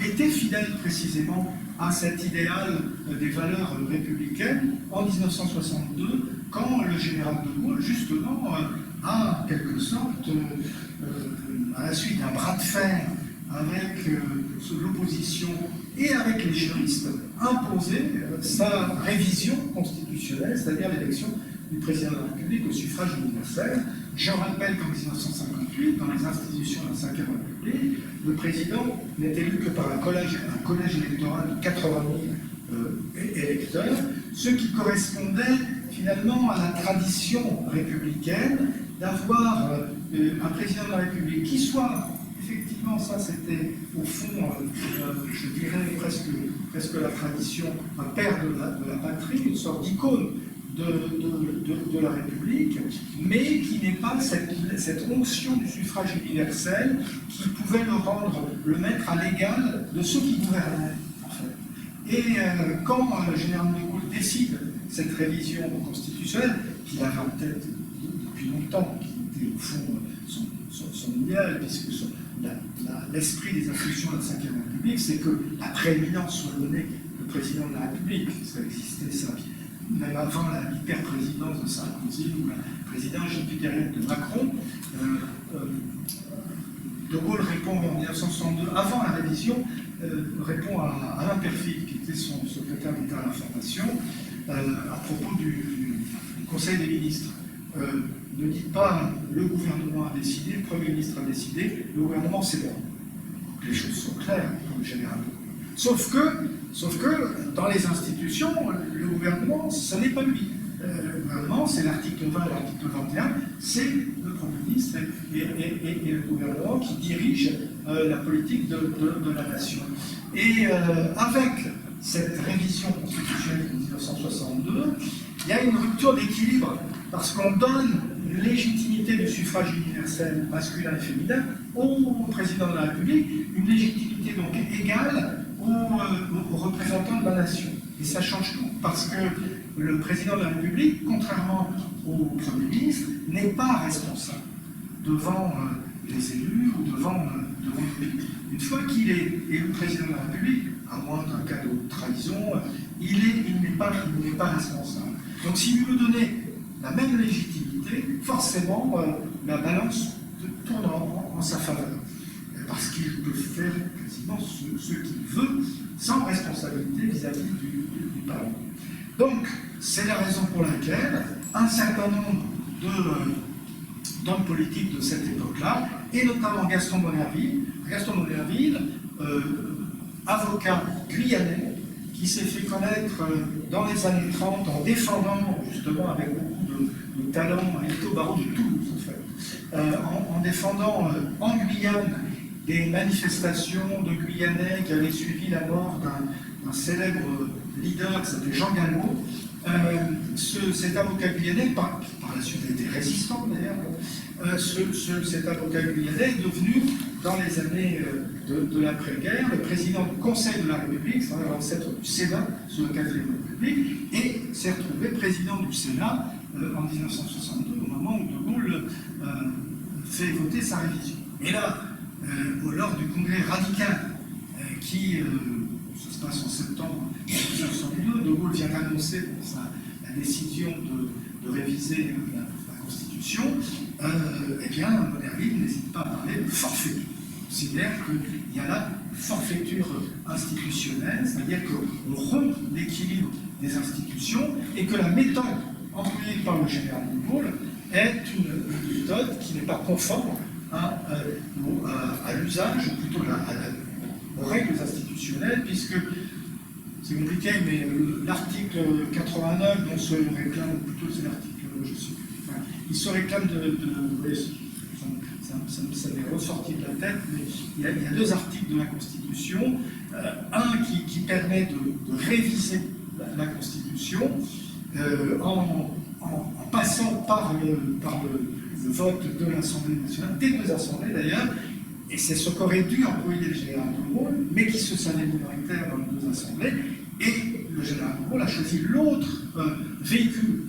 été fidèles précisément à cet idéal des valeurs républicaines en 1962, quand le général de Gaulle, justement, a, en quelque sorte, à la suite d'un bras de fer avec l'opposition et avec les juristes, imposé sa révision constitutionnelle, c'est-à-dire l'élection du président de la République au suffrage universel. Je rappelle qu'en 1958, dans les institutions de la Ve République, le président n'est élu que par un collège électoral de 80 000 électeurs, ce qui correspondait finalement à la tradition républicaine d'avoir un président de la République qui soit, effectivement, ça c'était au fond, je dirais presque la tradition, un père de la patrie, une sorte d'icône de la République, mais qui n'est pas cette onction du suffrage universel qui pouvait le mettre à l'égal de ceux qui gouvernaient, en fait. Et quand le général de Gaulle décide cette révision constitutionnelle, qu'il avait en tête depuis longtemps, qui était au fond son idéal, puisque l'esprit des institutions de la Ve République, c'est que la prééminence soit donnée au président de la République. Ça existait, ça, même avant l'hyper-présidence de Sarkozy ou la présidence jupitérienne de Macron. De Gaulle répond en 1962, avant la révision, répond à Alain Peyrefitte, qui était son secrétaire d'État à l'information, à propos du Conseil des ministres. Ne dites pas le gouvernement a décidé, le Premier ministre a décidé, le gouvernement c'est bon. Les choses sont claires pour le général. Sauf que dans les institutions, le gouvernement, ce n'est pas lui. Le gouvernement, c'est l'article 20 et l'article 21, c'est le Premier ministre et le gouvernement qui dirige la politique de la nation. Et avec cette révision constitutionnelle de 1962, il y a une rupture d'équilibre, parce qu'on donne une légitimité du suffrage universel masculin et féminin au président de la République, une légitimité donc égale aux représentants de la nation. Et ça change tout, parce que le président de la République, contrairement au Premier ministre, n'est pas responsable devant les élus ou devant le public. Une fois qu'il est élu président de la République, à moins d'un cas de trahison, il n'est pas responsable. Donc si vous lui donnez la même légitimité, forcément la balance tourne en sa faveur. Parce qu'il peut faire quasiment ce qu'il veut, sans responsabilité vis-à-vis du Parlement. Donc, c'est la raison pour laquelle un certain nombre d'hommes politiques de cette époque-là, et notamment Gaston Monnerville, avocat guyanais, qui s'est fait connaître dans les années 30 en défendant, justement avec beaucoup de talent, il était au barreau de Toulouse en fait, en défendant en Guyane des manifestations de Guyanais qui avaient suivi la mort d'un célèbre leader qui s'appelait Jean Gallo, Cet avocat guyanais, par la suite a été résistant d'ailleurs, cet avocat guyanais est devenu, dans les années de l'après-guerre, le président du Conseil de la République, c'est-à-dire l'ancêtre du Sénat sous la 4e République, et s'est retrouvé président du Sénat en 1962, au moment où De Gaulle fait voter sa révision. Et là, lors du congrès radical, ça se passe en septembre 1962, De Gaulle vient d'annoncer la décision de réviser la Constitution, eh bien, Monnerville n'hésite pas à parler de forfait. Il considère qu'il y a là forfaiture institutionnelle, c'est-à-dire qu'on rompt l'équilibre des institutions et que la méthode employée par le général de Gaulle est une méthode qui n'est pas conforme à l'usage, ou plutôt aux règles institutionnelles, puisque c'est compliqué, mais l'article 89 dont se réclame, plutôt c'est l'article, je sais plus, enfin, il se réclame ça m'est ressorti de la tête, mais il y a deux articles de la Constitution, un qui permet de réviser la Constitution en passant par le vote de l'Assemblée nationale, des deux assemblées d'ailleurs, et c'est ce qu'aurait dû employer le général de Gaulle, mais qui se savait minoritaire dans les deux assemblées, et le général de Gaulle a choisi l'autre véhicule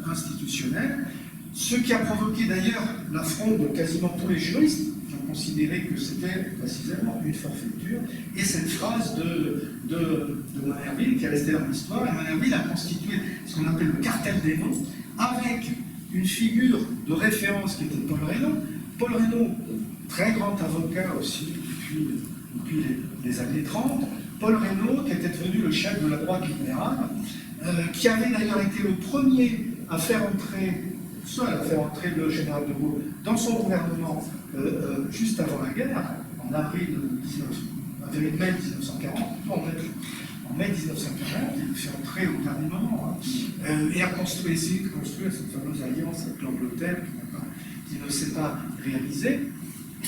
institutionnel, ce qui a provoqué d'ailleurs la fronde de quasiment tous les juristes, qui ont considéré que c'était précisément une forfaiture, et cette phrase de Monnerville qui est restée dans l'histoire, et Monnerville a constitué ce qu'on appelle le cartel des noms, avec une figure de référence qui était Paul Reynaud. Paul Reynaud, très grand avocat aussi depuis les années 30, Paul Reynaud, qui était devenu le chef de la droite libérale, qui avait d'ailleurs été le premier à faire entrer le général de Gaulle dans son gouvernement juste avant la guerre, en avril mai 1940, en mai 1940, il fait entrer au dernier moment, et a essayé de construire cette fameuse alliance avec l'Angleterre qui ne s'est pas réalisée.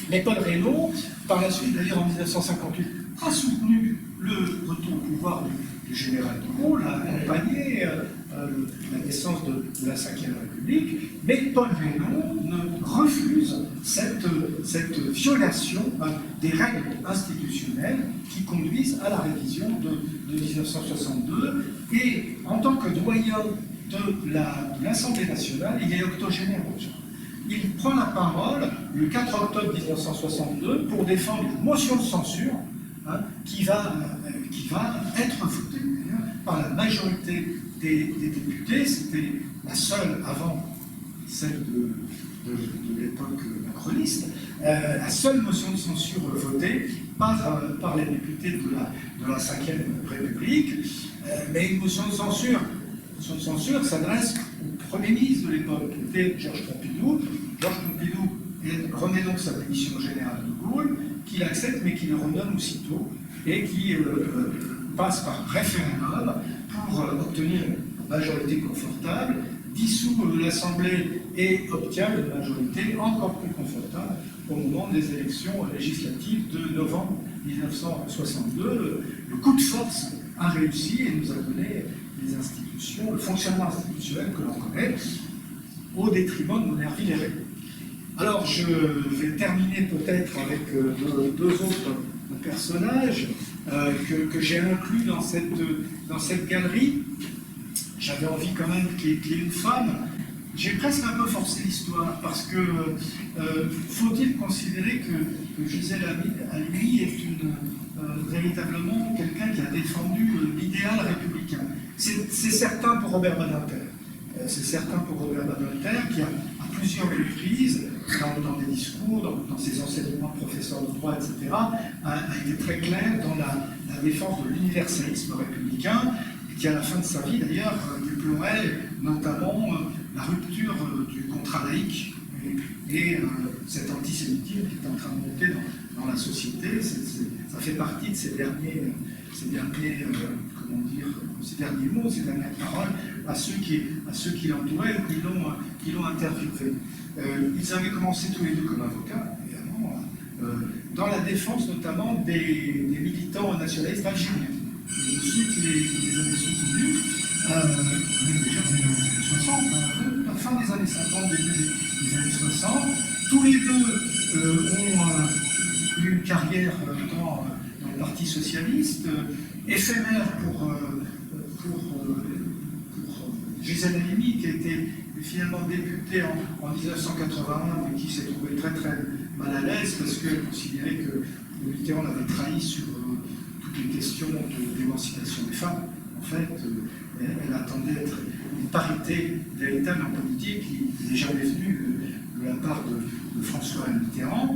Mais Paul Reynaud, par la suite, d'ailleurs en 1958, a soutenu le retour au pouvoir du général de Gaulle, a accompagné la naissance de la Ve République, mais Paul Reynaud refuse cette violation des règles institutionnelles qui conduisent à la révision de 1962, et en tant que doyen de l'Assemblée nationale, il est octogénaire. Il prend la parole le 4 octobre 1962 pour défendre une motion de censure qui va être votée par la majorité des députés. C'était la seule, avant celle de l'époque macroniste, la seule motion de censure votée par les députés de la Ve République. Mais une motion de censure s'adresse au Premier ministre de l'époque, qui était Georges Pompidou. Georges Pompidou remet donc sa démission au général de Gaulle, qu'il accepte mais qu'il le redonne aussitôt, et qui passe par référendum pour obtenir une majorité confortable, dissout l'Assemblée et obtient une majorité encore plus confortable au moment des élections législatives de novembre 1962. Le coup de force a réussi et nous a donné les institutions, le fonctionnement institutionnel que l'on connaît, au détriment de Monnerville et Reynaud. Alors, je vais terminer peut-être avec deux autres personnages que j'ai inclus dans cette galerie. J'avais envie quand même qu'il y ait une femme. J'ai presque un peu forcé l'histoire, parce que faut-il considérer que Gisèle Halimi est véritablement quelqu'un qui a défendu l'idéal républicain. C'est certain pour Robert Badinter. C'est certain pour Robert Badinter qui, à plusieurs reprises, dans des discours, dans ses enseignements de professeur de droit, etc., a été très clair dans la défense de l'universalisme républicain, et qui, à la fin de sa vie, d'ailleurs, déplorait notamment la rupture du contrat laïque et cet antisémitisme qui est en train de monter dans la société. Ça fait partie de ces derniers mots, ces dernières paroles à ceux qui l'entouraient ou qui l'ont interviewé. Ils avaient commencé tous les deux comme avocats, évidemment, dans la défense notamment des militants nationalistes algériens. Ceux qui les avaient soutenus, même déjà dans les années 60, la fin des années 50, début des années 60. Tous les deux ont eu une carrière dans le Parti socialiste, éphémère pour Gisèle Halimi, qui a été finalement députée en 1981, mais qui s'est trouvée très très mal à l'aise parce qu'elle considérait que Mitterrand l'avait trahi sur toutes les questions d'émancipation des femmes. En fait, elle attendait d'être une parité véritable en politique qui n'est jamais venue de la part de François Mitterrand.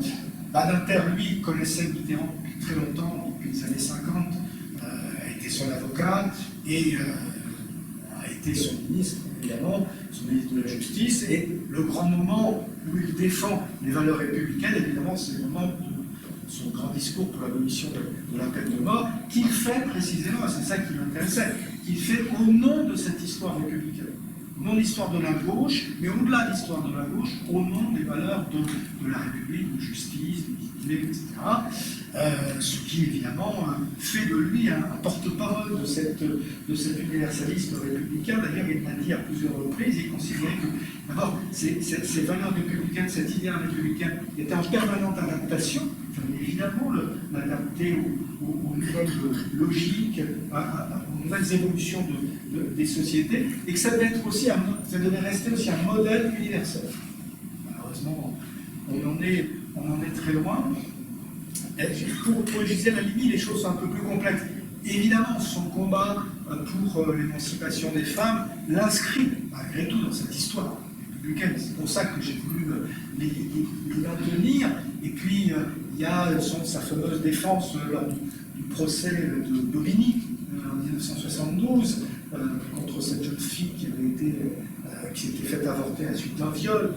Badinter, lui, connaissait Mitterrand depuis très longtemps, depuis les années 50, a été son avocat et a été son ministre, évidemment, son ministre de la Justice. Et le grand moment où il défend les valeurs républicaines, évidemment, c'est le moment de son grand discours pour l'abolition de la peine de mort, qu'il fait précisément, c'est ça qui m'intéressait, qu'il fait au nom de cette histoire républicaine. Au nom de l'histoire de la gauche, mais au-delà de l'histoire de la gauche, au nom des valeurs de la République, de justice, d'équité, etc. Ce qui, évidemment, fait de lui un porte-parole de cet universalisme républicain. D'ailleurs, il l'a dit à plusieurs reprises, il considérait que, d'abord, ces valeurs républicaines, cette idée républicaine était en permanente adaptation. Il fallait évidemment l'adapter aux nouvelles logiques, aux nouvelles évolutions des sociétés, et que ça devait rester aussi un modèle universel. Malheureusement, on en est très loin. Pour Gisèle Halimi, les choses sont un peu plus complexes. Évidemment, son combat pour l'émancipation des femmes l'inscrit, malgré tout, dans cette histoire républicaine. C'est pour ça que j'ai voulu l'y maintenir. Et puis, il y a sa fameuse défense lors du procès de Bobigny en 1972 contre cette jeune fille qui s'était faite avorter à la suite d'un viol.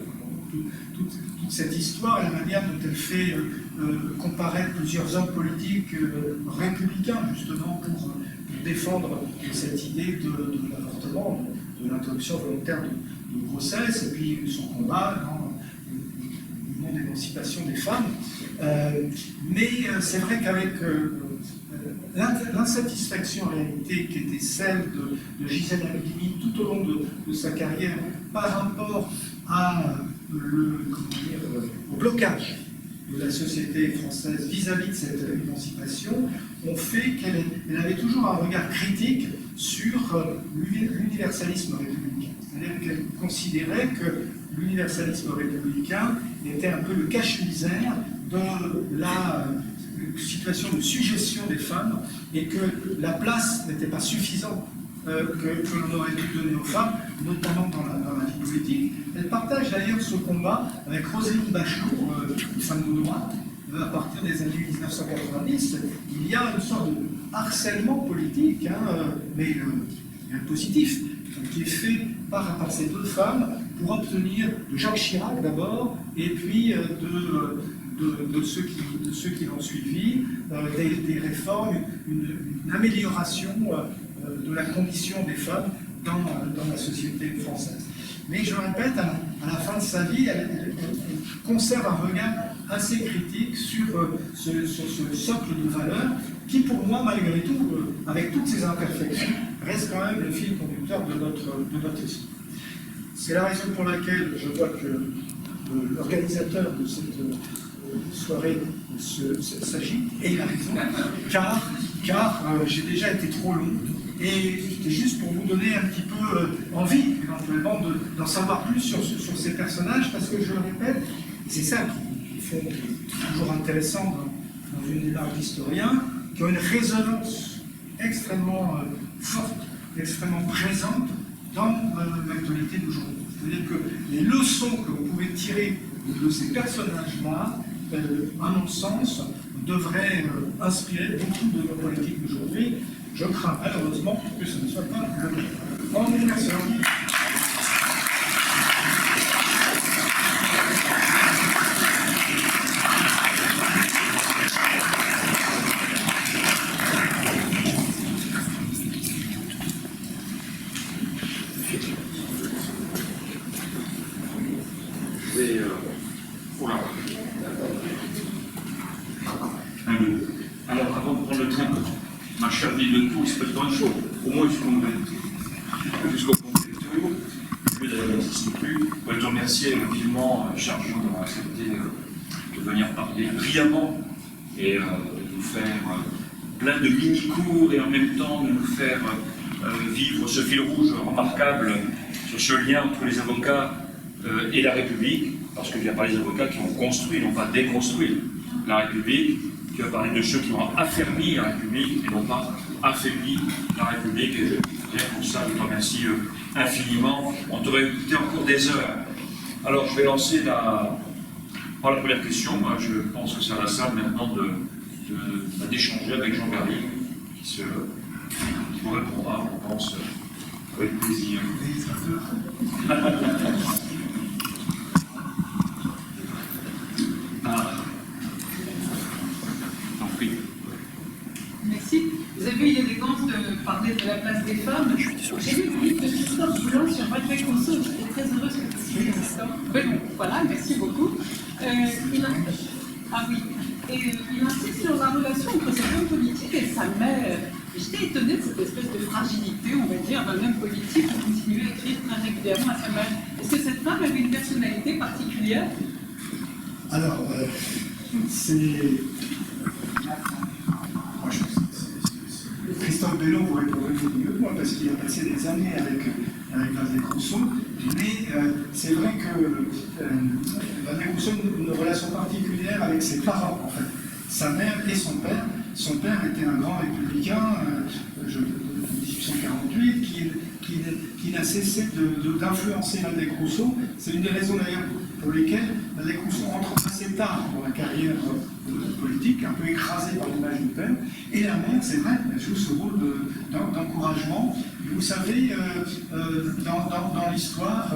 Toute cette histoire et la manière dont elle fait comparaître plusieurs hommes politiques républicains, justement, pour défendre cette idée de l'avortement, de l'interruption volontaire de grossesse, et puis son combat dans le mouvement d'émancipation des femmes. Mais c'est vrai qu'avec l'insatisfaction en réalité qui était celle de Gisèle Halimi tout au long de sa carrière par rapport au blocage de la société française vis-à-vis de cette émancipation, ont fait qu'elle avait toujours un regard critique sur l'universalisme républicain. C'est-à-dire qu'elle considérait que l'universalisme républicain était un peu le cache-misère de la situation de sujétion des femmes et que la place n'était pas suffisante que l'on aurait dû donner aux femmes, notamment dans la vie politique. Elle partage d'ailleurs ce combat avec Roselyne Bachelot, une femme de droite. À partir des années 1990, il y a une sorte de harcèlement politique, mais positif, qui est fait par ces deux femmes pour obtenir de Jacques Chirac d'abord, et puis de ceux qui l'ont suivi, des réformes, une amélioration de la condition des femmes dans la société française. Mais je le répète, à la fin de sa vie, elle conserve un regard assez critique sur ce socle de valeurs qui, pour moi, malgré tout, avec toutes ses imperfections, reste quand même le fil conducteur de notre histoire. C'est la raison pour laquelle je vois que l'organisateur de cette soirée s'agite, et il a raison, car j'ai déjà été trop long. Et c'était juste pour vous donner un petit peu envie, éventuellement, d'en savoir plus sur ces personnages, parce que je le répète, c'est ça qui fait toujours intéressant dans une démarche d'historien, qui ont une résonance extrêmement forte, extrêmement présente dans l'actualité d'aujourd'hui. C'est-à-dire que les leçons que vous pouvez tirer de ces personnages-là, à mon sens, devraient inspirer beaucoup de nos politiques d'aujourd'hui. Je crains malheureusement que ce ne soit pas le cas. En vous remerciant. Alors, avant de prendre le train, ma chère ville de Tours, il se passe grand chose. Au moins jusqu'au 20. remercier vivement Sergio d'avoir accepté de venir parler brillamment et de nous faire plein de mini-cours et en même temps de nous faire vivre ce fil rouge remarquable sur ce lien entre les avocats et la République, parce qu'il y a parlé des avocats qui ont construit, non pas déconstruit la République, qui a parlé de ceux qui ont affermi la République et non pas affaibli la République. Et bien pour ça, je te remercie infiniment. On t'aurait écouté encore des heures. Alors, je vais lancer par la première question. Moi, je pense que c'est à la salle maintenant d'échanger avec Jean Garry, qui vous répondra, je pense, avec plaisir. Merci. Vous avez eu l'élégance de parler de la place des femmes. J'ai lu le livre de Christophe Boulan sur Manuel Rousseau. J'étais très heureuse que vous citiez Christophe. Ben bon, voilà, merci beaucoup. Ah oui. Et il insiste sur la relation entre cet homme politique et sa mère. J'étais étonnée de cette espèce de fragilité, on va dire, d'un homme politique qui continuait à écrire très régulièrement à sa mère. Est-ce que cette femme avait une personnalité particulière? Alors, c'est... Christophe Bellon vous répondrez mieux que moi parce qu'il a passé des années avec Manuel Rousseau, mais c'est vrai que Manuel Rousseau a une relation particulière avec ses parents, en fait. Sa mère et son père. Son père était un grand républicain de 1848 qui n'a cessé d'influencer Manuel Rousseau. C'est une des raisons d'ailleurs pour lesquelles Manuel Rousseau entre assez tard dans la carrière politique, un peu écrasé par l'image du père. Et la mère, c'est vrai, elle joue ce rôle d'encouragement. Vous savez, dans l'histoire,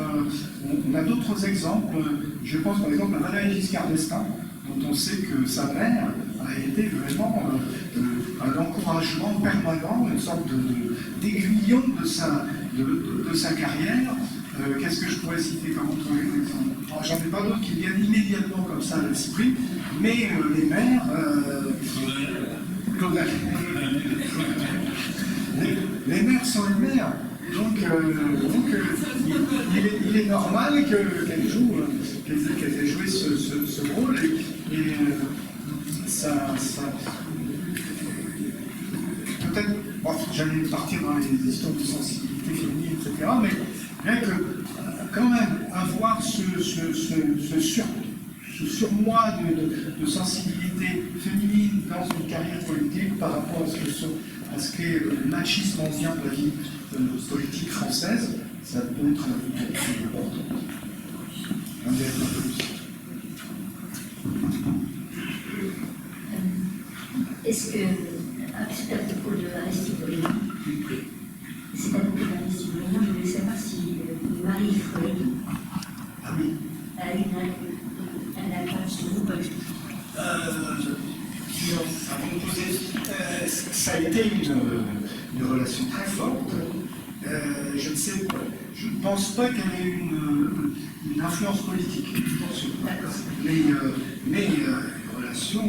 on a d'autres exemples. Je pense par exemple à Valéry Giscard d'Estaing, dont on sait que sa mère a été vraiment un encouragement permanent, une sorte d'aiguillon de sa carrière. Qu'est-ce que je pourrais citer comme autre exemple? J'en ai pas d'autres qui viennent immédiatement comme ça à l'esprit, mais les mères... les mères sont les mères. Donc il est normal qu'elles aient joué ce rôle et ça peut-être, bon, j'allais partir dans les histoires de sensibilité féminine, etc., mais bien que quand même avoir ce surmoi de sensibilité féminine dans une carrière politique par rapport à ce qu'est le machisme ancien de la vie politique française, ça peut être important. Est-ce que, c'est à propos de Aristide Briand, c'est à propos d'Aristide Briand, je voulais savoir si Marie-Freud a un impact sur vous, pas du tout. Ça a été une relation très forte. Je ne pense pas qu'elle ait une influence politique, mais une relation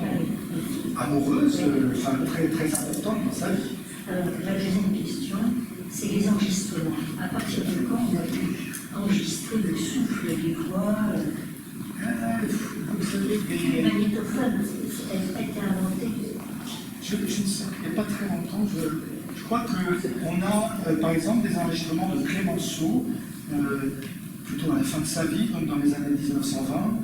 amoureuse, enfin, très, très importante dans sa vie. Alors, la deuxième question, c'est les enregistrements. À partir de quand on a pu enregistrer le souffle des voix les magnétophones, elle a été inventée. Je ne sais, il n'y a pas très longtemps, je crois qu'on a, par exemple, des enregistrements de Clémenceau, plutôt à la fin de sa vie, donc dans les années 1920.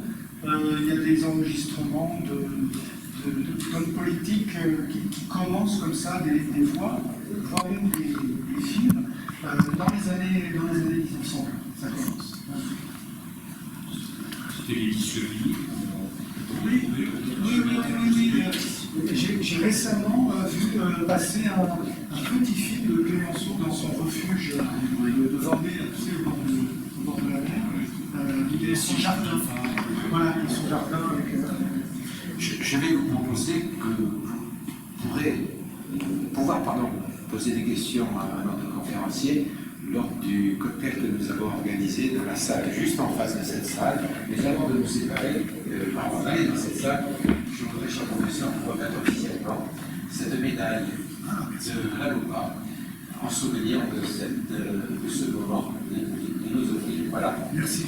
Il y a des enregistrements d'hommes politiques qui commencent comme ça, des voix, voire même des films, dans les années 1920. Ça commence. C'était l'édition. Oui. J'ai récemment vu passer un petit film de Clémenceau dans son refuge de Vendée, au bord de la mer. Il est son jardin. Voilà, il est son jardin avec. Je vais vous proposer que vous pourrez poser des questions à notre conférencier lors du cocktail que nous avons organisé dans la salle juste en face de cette salle. Mais avant de nous séparer, avant d'aller dans cette salle, je voudrais, cher professeur, vous remettre officiellement cette médaille de la LOPA en souvenir de ce moment de nos offrir. Voilà. Merci.